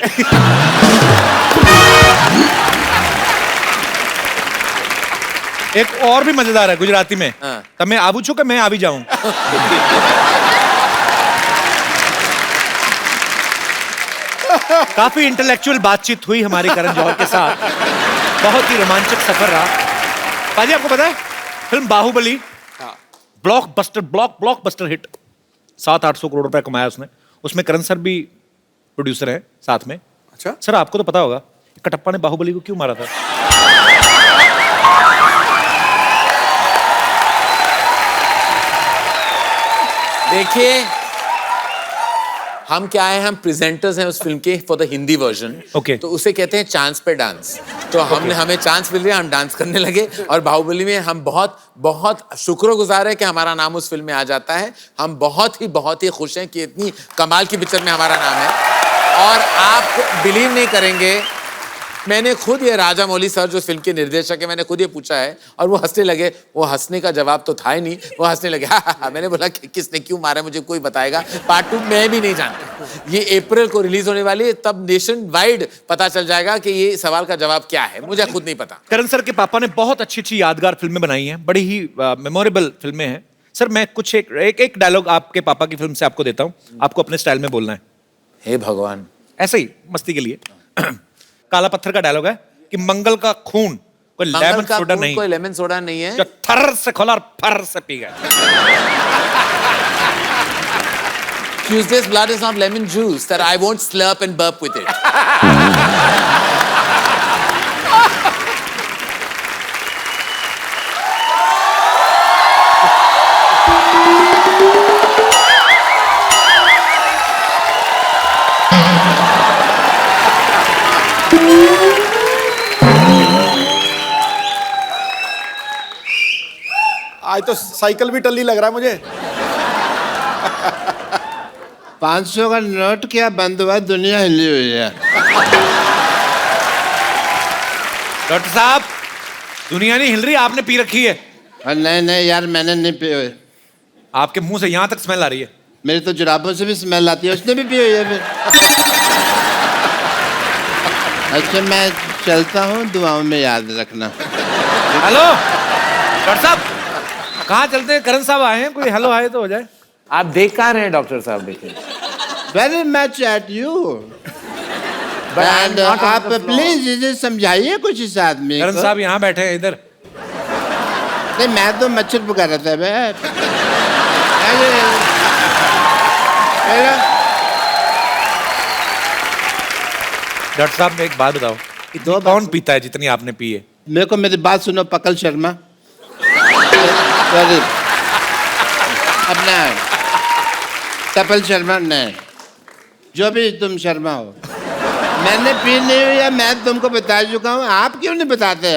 एक और भी मजेदार है गुजराती में। हाँ। तब मैं आबू छू के मैं आ भी जाऊं। काफी इंटेलेक्चुअल बातचीत हुई हमारी करण जौहर के साथ। बहुत ही रोमांचक सफर रहा। पाजी आपको पता है film Baahubali blockbuster hit, 700-800 crore रुपए कमाया उसने। उसमें करण सर भी प्रोड्यूसर हैं साथ में। अच्छा सर आपको तो पता होगा कटप्पा ने बाहुबली को क्यों मारा था? देखिए हम क्या है, हम प्रेजेंटर्स हैं उस फिल्म के for the Hindi version. Okay. तो उसे कहते हैं चांस पे डांस। तो हमने हमें चांस मिल गया, हम डांस करने लगे और बाहुबली में हम बहुत बहुत शुक्रगुजार है कि हमारा नाम उस फिल्म में आ जाता है। हम बहुत ही खुश हैं कि इतनी कमाल की पिक्चर में हमारा नाम है। और आप बिलीव नहीं करेंगे, मैंने खुद ये राजा मौली सर जो फिल्म के निर्देशक है, मैंने खुद ये पूछा है और वो हंसने लगे। वो हंसने का जवाब तो था ही नहीं, वो हंसने लगे। मैंने बोला कि किसने क्यों मारा मुझे कोई बताएगा। पार्ट 2 मैं भी नहीं जानता। ये अप्रैल को रिलीज होने वाली है, तब नेशन वाइड पता चल जाएगा कि ये सवाल का जवाब क्या है। मुझे खुद नहीं पता। करण सर के पापा ने बहुत अच्छी यादगार फिल्में बनाई हैं, बड़ी ही मेमोरेबल फिल्में हैं। सर मैं कुछ एक डायलॉग आपके पापा की फिल्म से आपको देता हूँ, आपको अपने स्टाइल में बोलना है। हे भगवान, ऐसे ही मस्ती के लिए। काला पत्थर का डायलॉग है कि मंगल का खून कोई लेमन सोडा नहीं, कोई लेमन सोडा नहीं है जो थर से खोला और फर से पी गया। Tuesday's blood is not lemon juice that I won't slurp and burp with it. आज तो साइकिल भी टल्ली लग रहा है मुझे। 500 का नोट क्या बंद हुआ, दुनिया हिली हुई है। डॉक्टर साहब दुनिया नहीं हिल रही, आपने पी रखी है। नहीं यार मैंने नहीं पी हुई। आपके मुंह से यहां तक स्मेल आ रही है। मेरी तो जुराबों से भी स्मेल आती है, उसने भी पी हुई है फिर। अच्छा मैं चलता हूँ, दुआओं में याद रखना। हेलो डॉक्टर साहब, कहाँ चलते हैं? करण साहब आए हैं, कोई हेलो हाय तो हो जाए। आप देख कहाँ रहे हैं डॉक्टर साहब? देखिए वेरी मच एट यू। आप प्लीज इसे समझाइए कुछ इस आदमी को। करण साहब यहाँ बैठे हैं इधर। नहीं मैं तो मच्छर पका रहा था बे। डॉक्टर साहब ने एक बात बताओ, दो कौन पीता है जितनी आपने पी है? मेरे को मेरी बात सुनो पकल शर्मा। सॉरी अपना कपिल शर्मा नहीं, जो भी तुम शर्मा हो। मैंने पी नहीं हुई है, मैं तुमको बता चुका हूँ। आप क्यों नहीं बताते?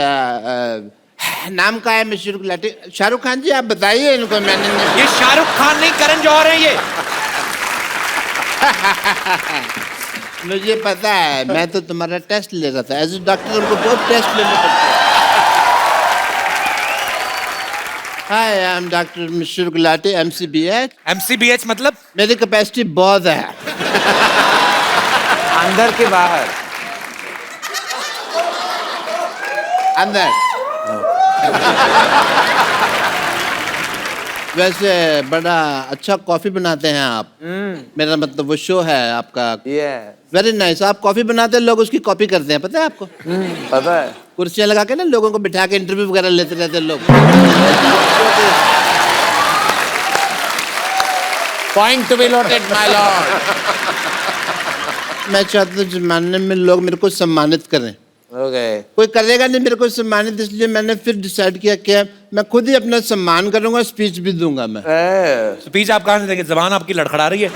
नाम का है मिस्टर गुलाटी। शाहरुख खान जी आप बताइए इनको। मैंने नहीं। ये शाहरुख खान नहीं करण जौहर है ये। मुझे पता है, मैं तो तुम्हारा टेस्ट ले रहा था। एज ए डॉक्टर उनको बहुत टेस्ट लेने पड़ते हैं। Hi I am doctor mister Gulati MCBH। MCBH मतलब? मेरी कैपेसिटी बहुत है। अंदर के बाहर? अंदर। वैसे बड़ा अच्छा कॉफी बनाते हैं आप। मेरा मतलब वो शो है आपका। Very nice. आप कॉफी बनाते हैं, लोग उसकी कॉपी करते हैं, पता है आपको? पता है। कुर्सियां लगा के ना लोगों को बिठा के इंटरव्यू वगैरह लेते रहते हैं लोग। Point to be noted, my lord. मैं चाहता हूँ जमाने में लोग मेरे को सम्मानित करें। Okay. कोई करेगा नहीं मेरे को सम्मानित, इसलिए मैंने फिर डिसाइड किया कि मैं खुद ही अपना सम्मान करूंगा, स्पीच भी दूंगा मैं। स्पीच आप कहाँ से देंगे? जबान आपकी लड़खड़ा रही है।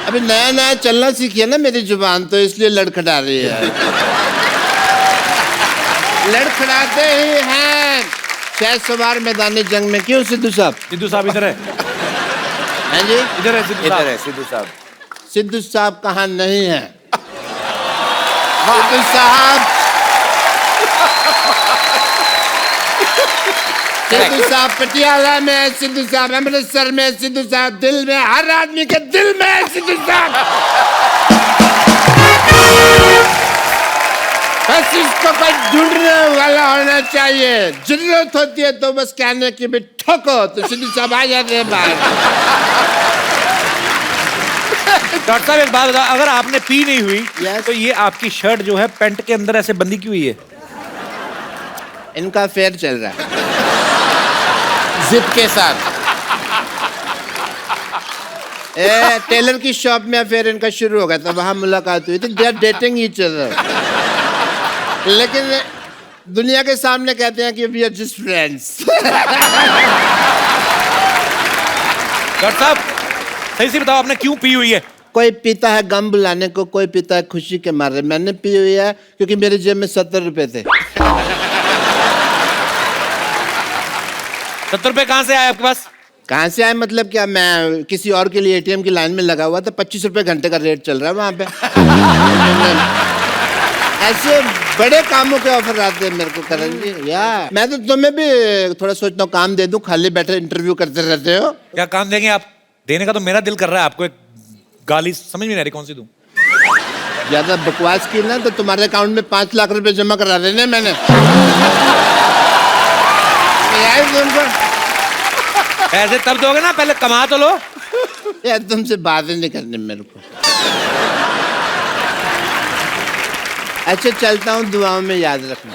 अभी नया नया चलना सीखिए ना मेरी जुबान, तो इसलिए लड़खड़ा रही है। लड़खड़ाते ही हैं शहर सवार मैदानी जंग में। क्यों सिद्धू साहब? सिद्धू साहब इधर है। हैं जी? इधर है सिद्धू इधर साहब। है सिद्धू साहब। सिद्धू साहब कहाँ नहीं है? सिद्धू साहब, सिद्धू साहब पटियाला में है, सिद्धू साहब अमृतसर में, सिद्धू साहब दिल में, हर आदमी के दिल में है सिद्धू साहब। बस इसको कोई ढूंढने वाला होना चाहिए। जरूरत होती है तो बस कहने की भी ठोको तो सिद्धू साहब आ जाते हैं बाहर। डॉक्टर साहब एक बात बताओ, अगर आपने पी नहीं हुई Yes. तो ये आपकी शर्ट जो है पैंट के अंदर ऐसे बंदी क्यों हुई है? इनका फेयर चल रहा है। जिप के साथ। टेलर की शॉप में अफेयर इनका शुरू हो गया था, वहां मुलाकात हुई थी। They are dating each other, लेकिन दुनिया के सामने कहते हैं कि we are just friends. Doctor साहब सही से बताओ, आपने क्यों पी हुई है? कोई पीता है गम बुलाने को, कोई पीता है खुशी के मारे। मैंने पी हुई है क्योंकि मेरे जेब में 70 रुपए थे। 70 रुपए कहाँ से आए आपके पास? कहाँ से आए मतलब क्या, मैं किसी और के लिए एटीएम की लाइन में लगा हुआ था, 25 रुपए घंटे का रेट चल रहा है वहां पे। ऐसे बड़े कामों के ऑफर आते हैं मेरे को करण जी। या मैं तो तुम्हें भी थोड़ा सोचता हूँ काम दे दूं, खाली बैठे इंटरव्यू करते रहते हो। क्या काम देंगे आप? देने का तो मेरा दिल कर रहा है आपको एक गाली, समझ में नहीं आ रही कौन सी दूं। ज्यादा बकवास की ना तो तुम्हारे अकाउंट में 5 लाख रुपए जमा करा देने मैंने। यार तुमको ऐसे तब दोगे ना, पहले कमा तो लो। यार तुमसे बातें नहीं करनी मेरे को। अच्छा चलता हूँ, दुआओं में याद रखना।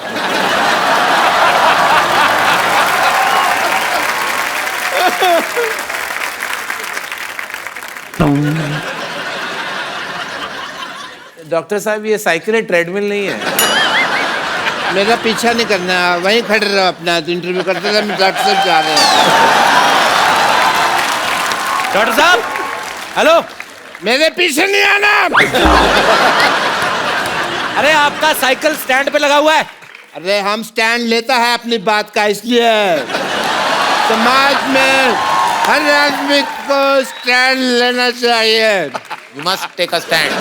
डॉक्टर साहब ये साइकिल ट्रेडमिल नहीं है। मेरा पीछा नहीं करना, वहीं खड़े रहो अपना, तो इंटरव्यू करते रहो। मैं डॉक्टर साहब जा रहे हैं। डॉक्टर साहब हेलो, मेरे पीछे नहीं आना। अरे आपका साइकिल स्टैंड पे लगा हुआ है। अरे हम स्टैंड लेता है अपनी बात का, इसलिए समाज में हर आदमी को स्टैंड लेना चाहिए। You must take a stand.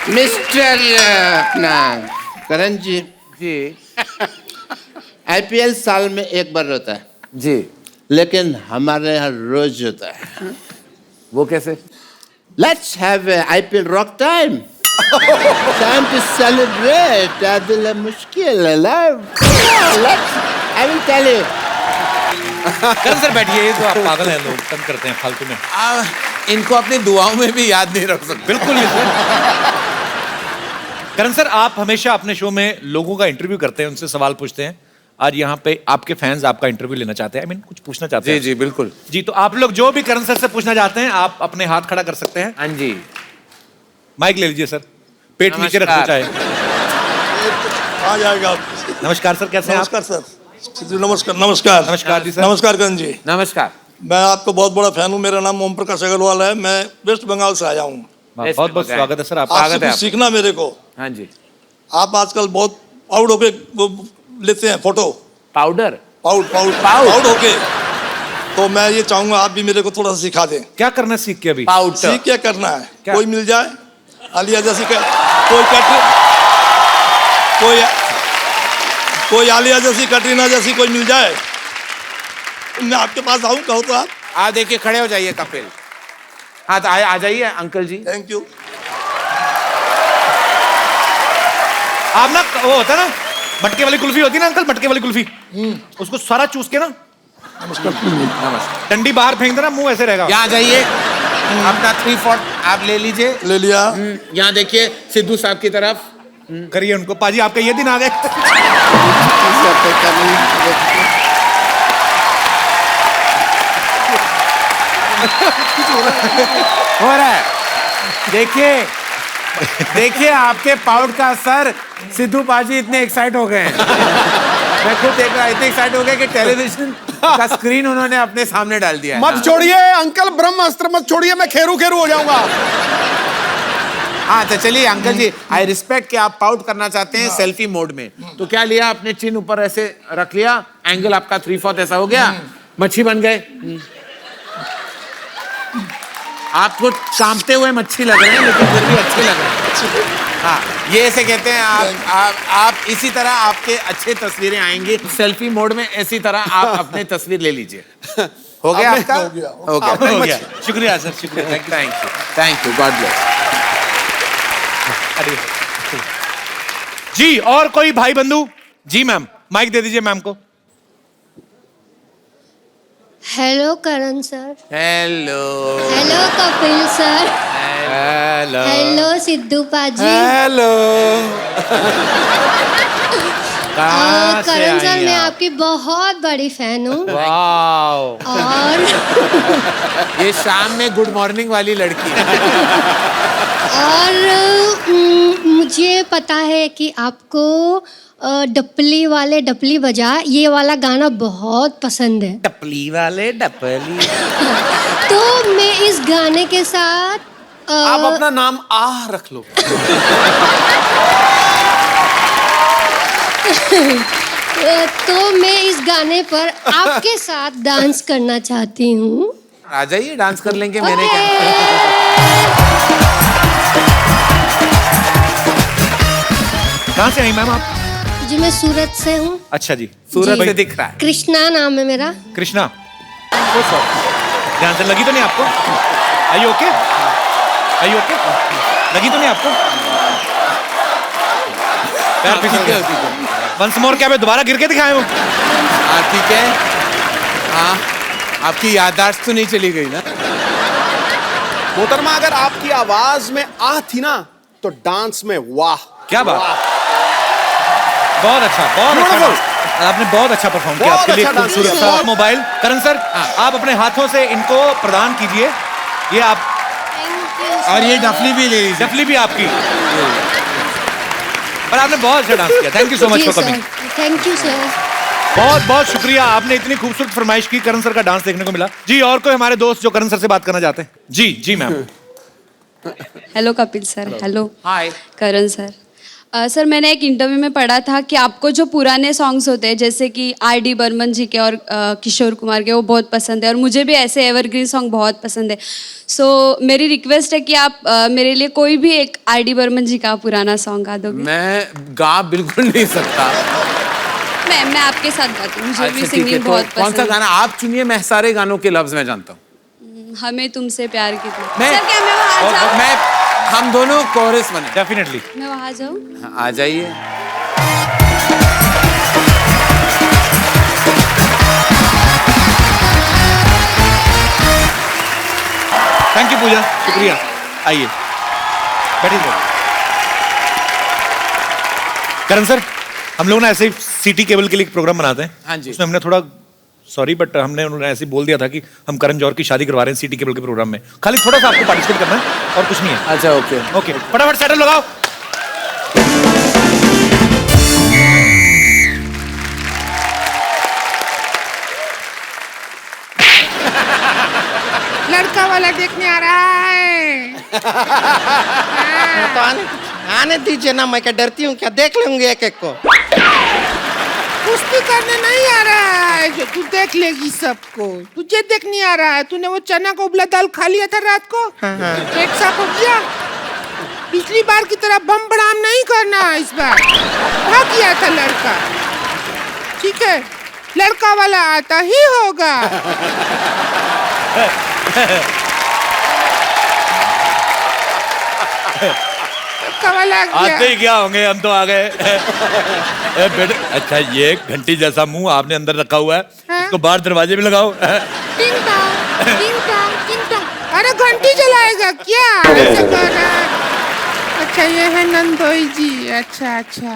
Mister अपना करण जी, जी आईपीएल साल में एक बार होता है जी। लेकिन हमारे यहाँ रोज होता है। वो कैसे? Let's have IPL rock time. Time to celebrate. दिल मुश्किल है let's, I will tell you. Karan sir बैठिए, ये तो आप पागल हैं, लोग तंग करते हैं फालतू में। इनको अपनी दुआओं में भी याद नहीं रख सकते। बिल्कुल नहीं सर। करण सर आप हमेशा अपने शो में लोगों का इंटरव्यू करते हैं, उनसे सवाल पूछते हैं। आज यहाँ पे आपके फैंस आपका इंटरव्यू लेना चाहते हैं, कुछ पूछना चाहते हैं। जी जी बिल्कुल जी, तो आप लोग जो भी करण सर से पूछना चाहते हैं आप अपने हाथ खड़ा कर सकते हैं। हाँ जी। माइक ले लीजिए सर, पेट नीचे रखना नमस्कार। चाहे। आ जाएगा। नमस्कार सर, कैसे हैं आप? नमस्कार सर। नमस्कार नमस्कार नमस्कार जी सर। नमस्कार करण जी। नमस्कार। मैं आपको बहुत बड़ा फैन हूँ। मेरा नाम ओम प्रकाश अग्रवाल है। मैं वेस्ट बंगाल से आया हूँ। बहुत बहुत स्वागत है सर आपका। आपसे कुछ सीखना मेरे को। हाँ जी। आप आजकल बहुत आउट होके वो लेते हैं फोटो। पाउडर आउट होके, तो मैं ये चाहूंगा आप भी मेरे को थोड़ा सा सिखा दें। क्या करना सीख के अभी? पाउडर सीख क्या करना है? क्या? कोई मिल जाए आलिया जैसी कोई आलिया जैसी, कटरीना जैसी कोई मिल जाए, मैं आपके पास आऊँ कहो तो आप। देखिए खड़े हो जाइए कपिल। हाँ तो आ जाइए अंकल जी। Thank you. आप ना वो होता है ना मटके वाली कुल्फी होती है ना अंकल, मटके वाली कुल्फी, उसको सारा चूस के ना डंडी बाहर फेंक देना, मुंह ऐसे रहेगा। यहाँ जाइए, अपना 3/4 आप ले लीजिए। ले लिया। यहाँ देखिए सिद्धू साहब की तरफ करिए उनको। पाजी आपका ये दिन आ गए। हो रहा है। देखिए आपके पाउड का असर। सिद्धू पाजी इतने एक्साइट हो गए हैं। मैं खुद देख रहा, इतने एक्साइट हो गए कि टेलीविजन का स्क्रीन उन्होंने अपने सामने डाल दिया है। मत छोड़िए अंकल, ब्रह्मास्त्र मत छोड़िए, मैं खेरू खेरू हो जाऊंगा। हाँ तो चलिए अंकल जी, आई रिस्पेक्ट कि आप पाउट करना चाहते हैं सेल्फी मोड में। तो क्या लिया आपने, चिन ऊपर ऐसे रख लिया, एंगल आपका 3/4 ऐसा हो गया, मच्छी बन गए। आपको कांपते हुए मच्छी लग रहे हैं लेकिन फिर भी अच्छे लग रहे हैं। हाँ ये ऐसे कहते हैं आप इसी तरह आपके अच्छे तस्वीरें आएंगी सेल्फी मोड में। इसी तरह आप अपने तस्वीर ले लीजिए। हो गया आपका? हो गया। शुक्रिया सर, शुक्रिया। Thank you god bless. जी और कोई भाई बंधु? जी मैम, माइक दे दीजिए मैम को। Hello Karan sir. Hello hello Kapil sir. Hello hello Sidhu पाजी। हेलो करण सर मैं आपकी बहुत बड़ी फैन हूँ। और ये शाम में गुड मॉर्निंग वाली लड़की है। और मुझे पता है कि आपको डपली वाले डपली बजा ये वाला गाना बहुत पसंद है। डपली वाले डपली। तो मैं इस गाने के साथ आप अपना नाम आह रख लो। तो मैं इस गाने पर आपके साथ डांस करना चाहती हूँ। आ जाइए डांस कर लेंगे। मैंने कहाँ से आई मैम आप? जी मैं सूरत से हूँ। अच्छा जी, सूरत जी। से दिख रहा है। कृष्णा नाम है मेरा। कृष्णा। ध्यान से लगी तो नहीं आपको? आई ओके? आई ओके? लगी तो नहीं आपको? पैर फिसल गया। वंस मोर क्या मैं दोबारा गिर के दिखाया हूँ? हाँ ठीक है। हाँ आपकी याददाश्त तो नहीं चली गई ना? मोहतरमा अगर आपकी आवाज में आह थी ना तो डांस में वाह। क्या बात। बहुत अच्छा, बहुत अच्छा। आपने बहुत अच्छा परफॉर्म किया। आपके लिए खूबसूरत सा मोबाइल। करण सर आप अपने हाथों से इनको प्रदान कीजिए। ये आप और ये डफली भी ले लीजिए। डफली भी आपकी। पर आपने बहुत अच्छा डांस किया। Thank you so much for coming. Thank you sir. बहुत बहुत शुक्रिया। आपने इतनी खूबसूरत फरमाइश की, करण सर का डांस देखने को मिला। जी और कोई हमारे दोस्त जो करण सर से बात करना चाहते हैं? जी जी ma'am. Hello Kapil sir. Hello hi Karan sir. Sir मैंने एक इंटरव्यू में पढ़ा था कि आपको जो पुराने सॉन्ग्स होते हैं जैसे कि R.D. बर्मन जी के और किशोर कुमार के वो बहुत पसंद है और मुझे भी ऐसे एवरग्रीन सॉन्ग बहुत पसंद है। सो मेरी रिक्वेस्ट है कि आप मेरे लिए कोई भी एक R.D. बर्मन जी का पुराना सॉन्ग गा दोगे? मैं गा बिल्कुल नहीं सकता। मैं आपके साथ गाती हूँ। मुझे भी अच्छा, ठीक है। सिंगिंग तो बहुत कौन सा पसंद गाना आप चुनिए? मैं सारे गानों के लफ्ज में जानता हूँ। है। हमें तुमसे प्यार की थी। मैं- सर क्या मैं वहाँ जाऊँ? मैं हम दोनों कोरस बने। डेफिनेटली। मैं वहाँ जाऊँ? हाँ, आ जाइए। थैंक यू पूजा, शुक्रिया। आइए बैठिए। करण सर हम लोग ना ऐसे ही सिटी केबल के लिए एक प्रोग्राम बनाते हैं। हाँ जी। उसमें हमने थोड़ा सॉरी बट हमने उन्होंने ऐसे बोल दिया था कि हम करण जौहर की शादी करवा रहे हैं सिटी केबल के प्रोग्राम में। खाली थोड़ा सा आपको पार्टिसिपेट करना है और कुछ नहीं है। अच्छा ओके ओके फटाफट सेटल लगाओ। लड़का वाला देखने आ रहा है। तो आने दीजिए ना, मैं क्या डरती हूँ क्या? देख लूंगी एक एक को। कुश्ती करने नहीं आ रहा है जो तू देख लेगी सबको। तुझे देखने आ रहा है। तूने वो चना का उबला दाल खा लिया था रात को। पेट साफ हो गया। पिछली बार की तरह बम बड़ाम नहीं करना इस बार। भाग गया था लड़का। ठीक है लड़का वाला आता ही होगा। आते ही क्या होंगे, हम तो आ गए। बेटे अच्छा ये घंटी जैसा मुंह आपने अंदर रखा हुआ है, इसको बाहर दरवाजे में लगाओ। टिंग टांग, टिंग टांग, टिंग टांग। अरे घंटी जलाएगा क्या? ऐसे कर रहा है। अच्छा ये है नंदोई जी। अच्छा अच्छा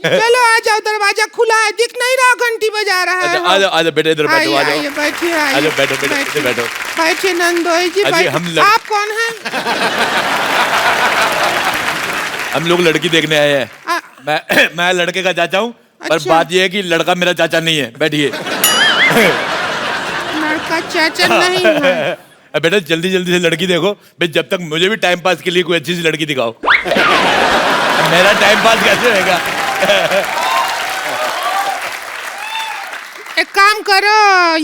चलो आ जाओ, दरवाजा खुला है। दिख नहीं रहा घंटी बजा रहा है। आ जाओ आ जाओ बेटे, इधर बैठो। आ जाओ आइए बैठिए। आ जाओ, बैठो बैठो इधर बैठो। बैठिए नंदोई जी अजी, बैठिए। आप कौन हैं? हम लोग लड़की देखने आए हैं। मैं लड़के का चाचा हूँ, पर अच्छा। बात ये है कि लड़का मेरा चाचा नहीं है। बैठिए। लड़का चाचा नहीं है। बेटा जल्दी जल्दी से लड़की देखो भाई, जब तक मुझे भी टाइम पास के लिए कोई अच्छी सी लड़की दिखाओ। मेरा टाइम पास कैसे होगा? एक काम करो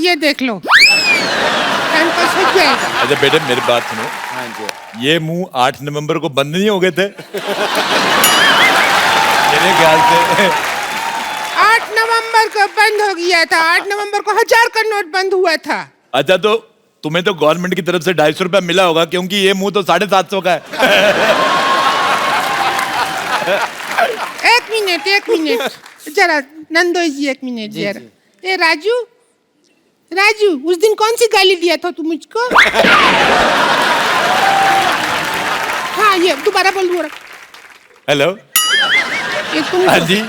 ये देख लो। टाइम पास हो जाएगा। अच्छा बेटे मेरी बात सुनो। हाँ जी। ये मुंह 8 नवंबर को बंद नहीं हो गए थे? मेरे ख्याल से 8 नवंबर को बंद हो गया था। 8 नवंबर को 1000 का नोट बंद हुआ था। अच्छा तो तुम्हें तो गवर्नमेंट की तरफ से 250 रुपया मिला होगा, क्योंकि ये मुंह तो 750 का है। एक मिनट जरा नंदोई जी, एक मिनट जरा। ये राजू राजू, उस दिन कौन सी गाली दिया था तू मुझको? हाँ, ये दोबारा बोल दूँ। हेलो। ये तुम हाँ जी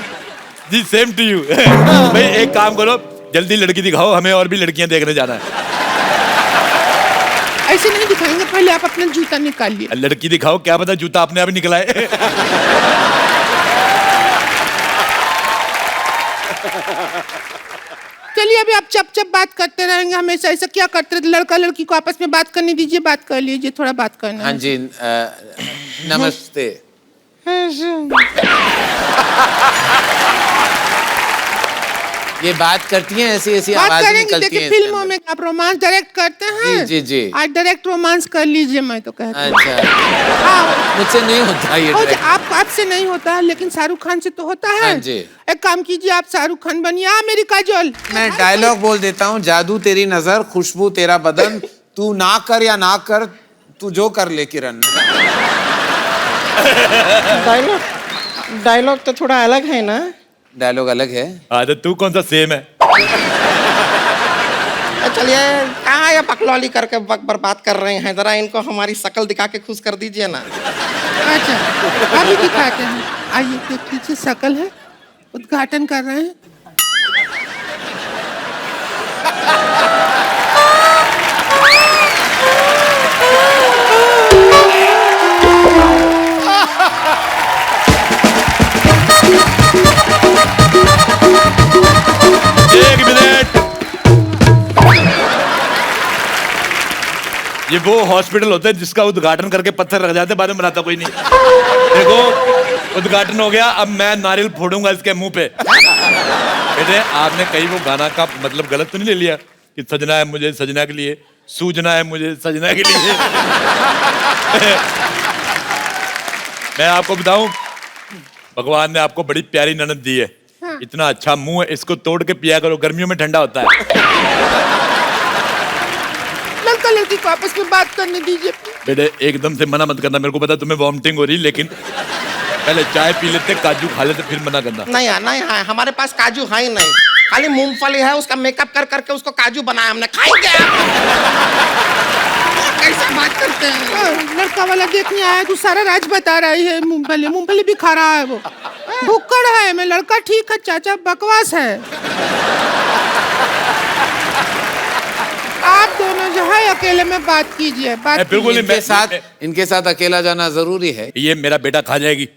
जी, सेम टू यू। भाई एक काम करो, जल्दी लड़की दिखाओ, हमें और भी लड़कियां देखने जाना है। ऐसे नहीं दिखाएंगे, पहले आप अपना जूता निकालिए। लड़की दिखाओ, क्या पता जूता अपने आप ही निकला है। चलिए अभी आप चप चप बात करते रहेंगे हमेशा, ऐसा क्या करते रहते? लड़का लड़की को आपस में बात करने दीजिए, बात कर लीजिए, थोड़ा बात करना हाँ है। जी, नमस्ते। ये बात करती हैं, ऐसी ऐसी बात आवाजें करेंगे। निकलती देखिए हैं फिल्मों में आप रोमांस डायरेक्ट करते हैं। जी, जी। आज डायरेक्ट रोमांस कर लीजिए, मैं तो कहती हूँ। अच्छा, मुझसे नहीं होता ये direct। आपसे नहीं होता है, लेकिन शाहरुख खान से तो होता है। हाँ जी। एक काम कीजिए, आप शाहरुख खान बनिए, मेरी काजोल। मैं डायलॉग बोल देता हूँ। जादू तेरी नजर, खुशबू तेरा बदन, तू ना कर या ना कर, तू जो कर ले किरण। डायलॉग तो थोड़ा अलग है ना? डायलॉग अलग है। हाँ, तो तू कौन सा सेम है? चलिए, कहाँ ये बकलौली करके वक्त बर्बाद कर रहे हैं, जरा इनको हमारी शक्ल दिखा के खुश कर दीजिए ना। अच्छा, अभी दिखाते हैं। आइए देख लीजिए, शकल है, उद्घाटन कर रहे हैं। एक मिनट। ये वो हॉस्पिटल होता है जिसका उद्घाटन करके पत्थर रख जाते, बाद में बनाता कोई नहीं। देखो, उद्घाटन हो गया, अब मैं नारियल फोड़ूंगा इसके मुंह पे। बेटे, आपने कहीं वो गाना का मतलब गलत तो नहीं ले लिया कि सजना है मुझे सजना के लिए, सूजना है मुझे सजना के लिए? मैं आपको बताऊं, भगवान ने आपको बड़ी प्यारी ननद दी है। हाँ। इतना अच्छा मुंह है, इसको तोड़ के पिया करो, गर्मियों में ठंडा होता है। लड़का लड़की को आपस में बात करने दीजिए। बेटे एकदम से मना मत करना, मेरे को पता तुम्हें वॉमिटिंग हो रही, लेकिन पहले चाय पी लेते, काजू खा लेते, फिर मना करना। नहीं है, नहीं है, हमारे पास काजू है ही नहीं, खाली मूंगफली है, उसका मेकअप कर करके उसको काजू बनाया हमने। खाएंगे कैसे बात करते हैं? लड़का वाला देखने आया, तू सारा राज बता रही है। मूंगफली भी खा रहा है वो, भुक्कड़ है। मैं लड़का ठीक है, चाचा बकवास है। आप दोनों जो है अकेले में बात कीजिए, बात बिल्कुल इनके साथ अकेला जाना जरूरी है। ये मेरा बेटा खा जाएगी।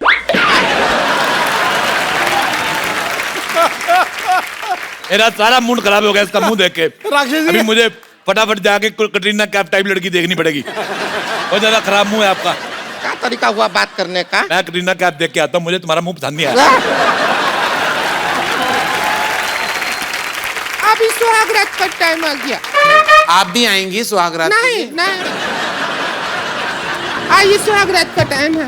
मेरा सारा मूड खराब हो गया इसका मुंह देख के। अभी मुझे फटाफट जाके कटरीना कैफ टाइप लड़की देखनी पड़ेगी। बहुत ज्यादा खराब मुंह है आपका। क्या तरीका हुआ बात करने का? मैं कटरीना कैफ देख के आता हूँ, मुझे तुम्हारा मुंह पसंद नहीं आया। अभी सुहाग रात का टाइम आ गया। आप भी आएंगी सुहाग रात? नहीं नहीं, आइए, सुहाग रात का टाइम है।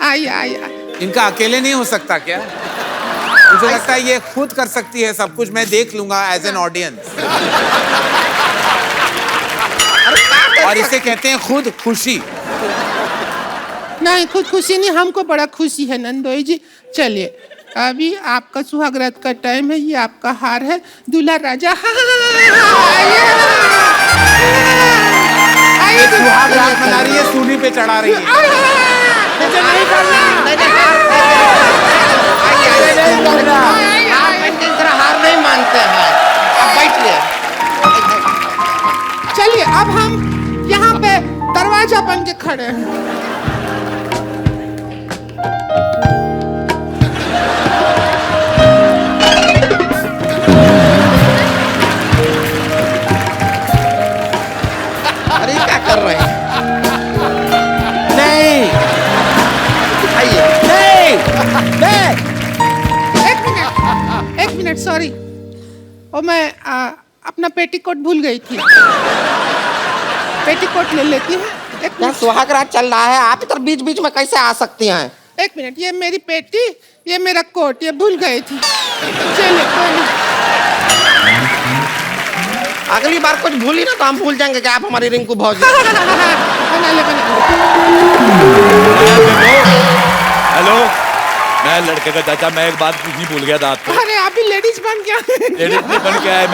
आइए आइए। इनका अकेले नहीं हो सकता क्या? मुझे लगता है ये खुद कर सकती है सब कुछ, मैं देख लूंगा एज एन ऑडियंस। और इसे कहते हैं खुद खुशी। नहीं, खुद खुशी नहीं, हमको बड़ा खुशी है नंदोई जी। चलिए, अभी आपका सुहागरात का टाइम है, ये आपका हार है, दूल्हा राजा। ये सुहागरात मना रही है, सूली पे चढ़ा रही है। मुझे नहीं करना। हार नहीं मानते हैं, अब बैठिए। चलिए, अब हम यहाँ पे दरवाजा बन के खड़े हैं। अरे क्या कर रहे हैं? नहीं, आइए। एक मिनट, सॉरी। और मैं अपना पेटीकोट भूल गई थी। पेटीकोट ले लेती हूँ। क्या सुहागरात चल रहा है, आप इधर बीच बीच में कैसे आ सकती हैं? एक मिनट, ये मेरी पेटी, ये मेरा कोट, ये भूल गई थी। चलिए, कोई नहीं। अगली बार कुछ भूली ना तो हम भूल जाएंगे कि आप हमारी रिंकू भौजी। बना ले। हेलो, मैं लड़के का चाचा, मैं एक बात पूछनी भूल गया था आपको। अरे आप भी लेडीज बन गया। लेडीज नहीं बन के आया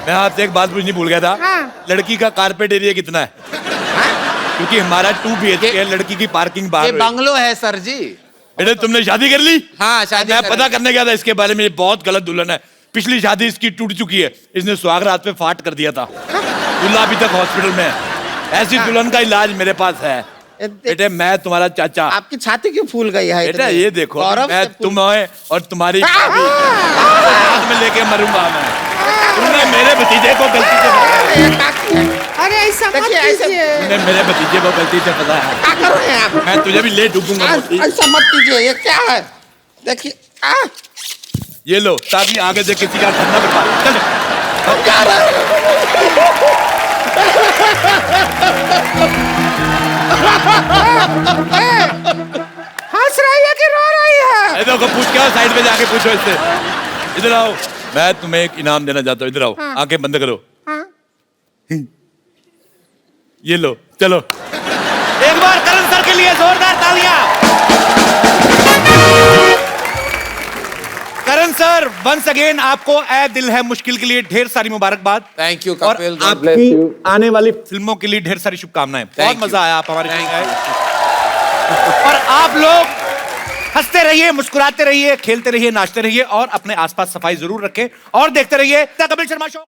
मैं आपसे एक बात पूछनी भूल गया था। हाँ। लड़की का कारपेट एरिया कितना है? क्योंकि हमारा 2 BHK है, लड़की की पार्किंग ये बाहर। बंगलो है सर जी। बेटे तुमने शादी कर ली? हाँ शादी मैं कर पता ली। करने गया था इसके बारे में, ये बहुत गलत दुल्हन है। पिछली शादी इसकी टूट चुकी है, इसने सुहाग रात पे फाट कर दिया था। दूल्हा अभी तक हॉस्पिटल में है। ऐसी दुल्हन का इलाज मेरे पास है। बेटे मैं तुम्हारा चाचा। आपकी छाती क्यों फूल गई है? बेटा ये देखो, गौरव मैं से तुम्हें और तुम्हारी साथ में लेके मरूंगा मैं। तुमने मेरे भतीजे को गलती से फंसाया। अरे ऐसा मत कीजिए। तुमने मेरे भतीजे को गलती से फंसाया। क्या कर रहे हैं आप? मैं तुझे भी ले डूबूंगा। ऐसा मत कीजिए, ये क्या है? देखिए ये लो, ताकि आगे से किसी का धंधा बर्बाद। चल क्या हंस रही है कि रो रही है? देखो पूछ के साइड में जाके पूछो इससे। इधर आओ, मैं तुम्हें एक इनाम देना चाहता हूँ। इधर आओ, आंखें बंद करो। ये लो, चलो एक बार करण सर के लिए जोरदार तालियां। करण सर वंस अगेन आपको ए दिल है मुश्किल के लिए ढेर सारी मुबारकबाद। थैंक यू और कपिल, गॉड ब्लेस यू। आपकी आने वाली फिल्मों के लिए ढेर सारी शुभकामनाएं। बहुत मजा आया, आप हमारे साथ आए। और आप लोग हंसते रहिए, मुस्कुराते रहिए, खेलते रहिए, नाचते रहिए और अपने आसपास सफाई जरूर रखें और देखते रहिए द कपिल शर्मा शो।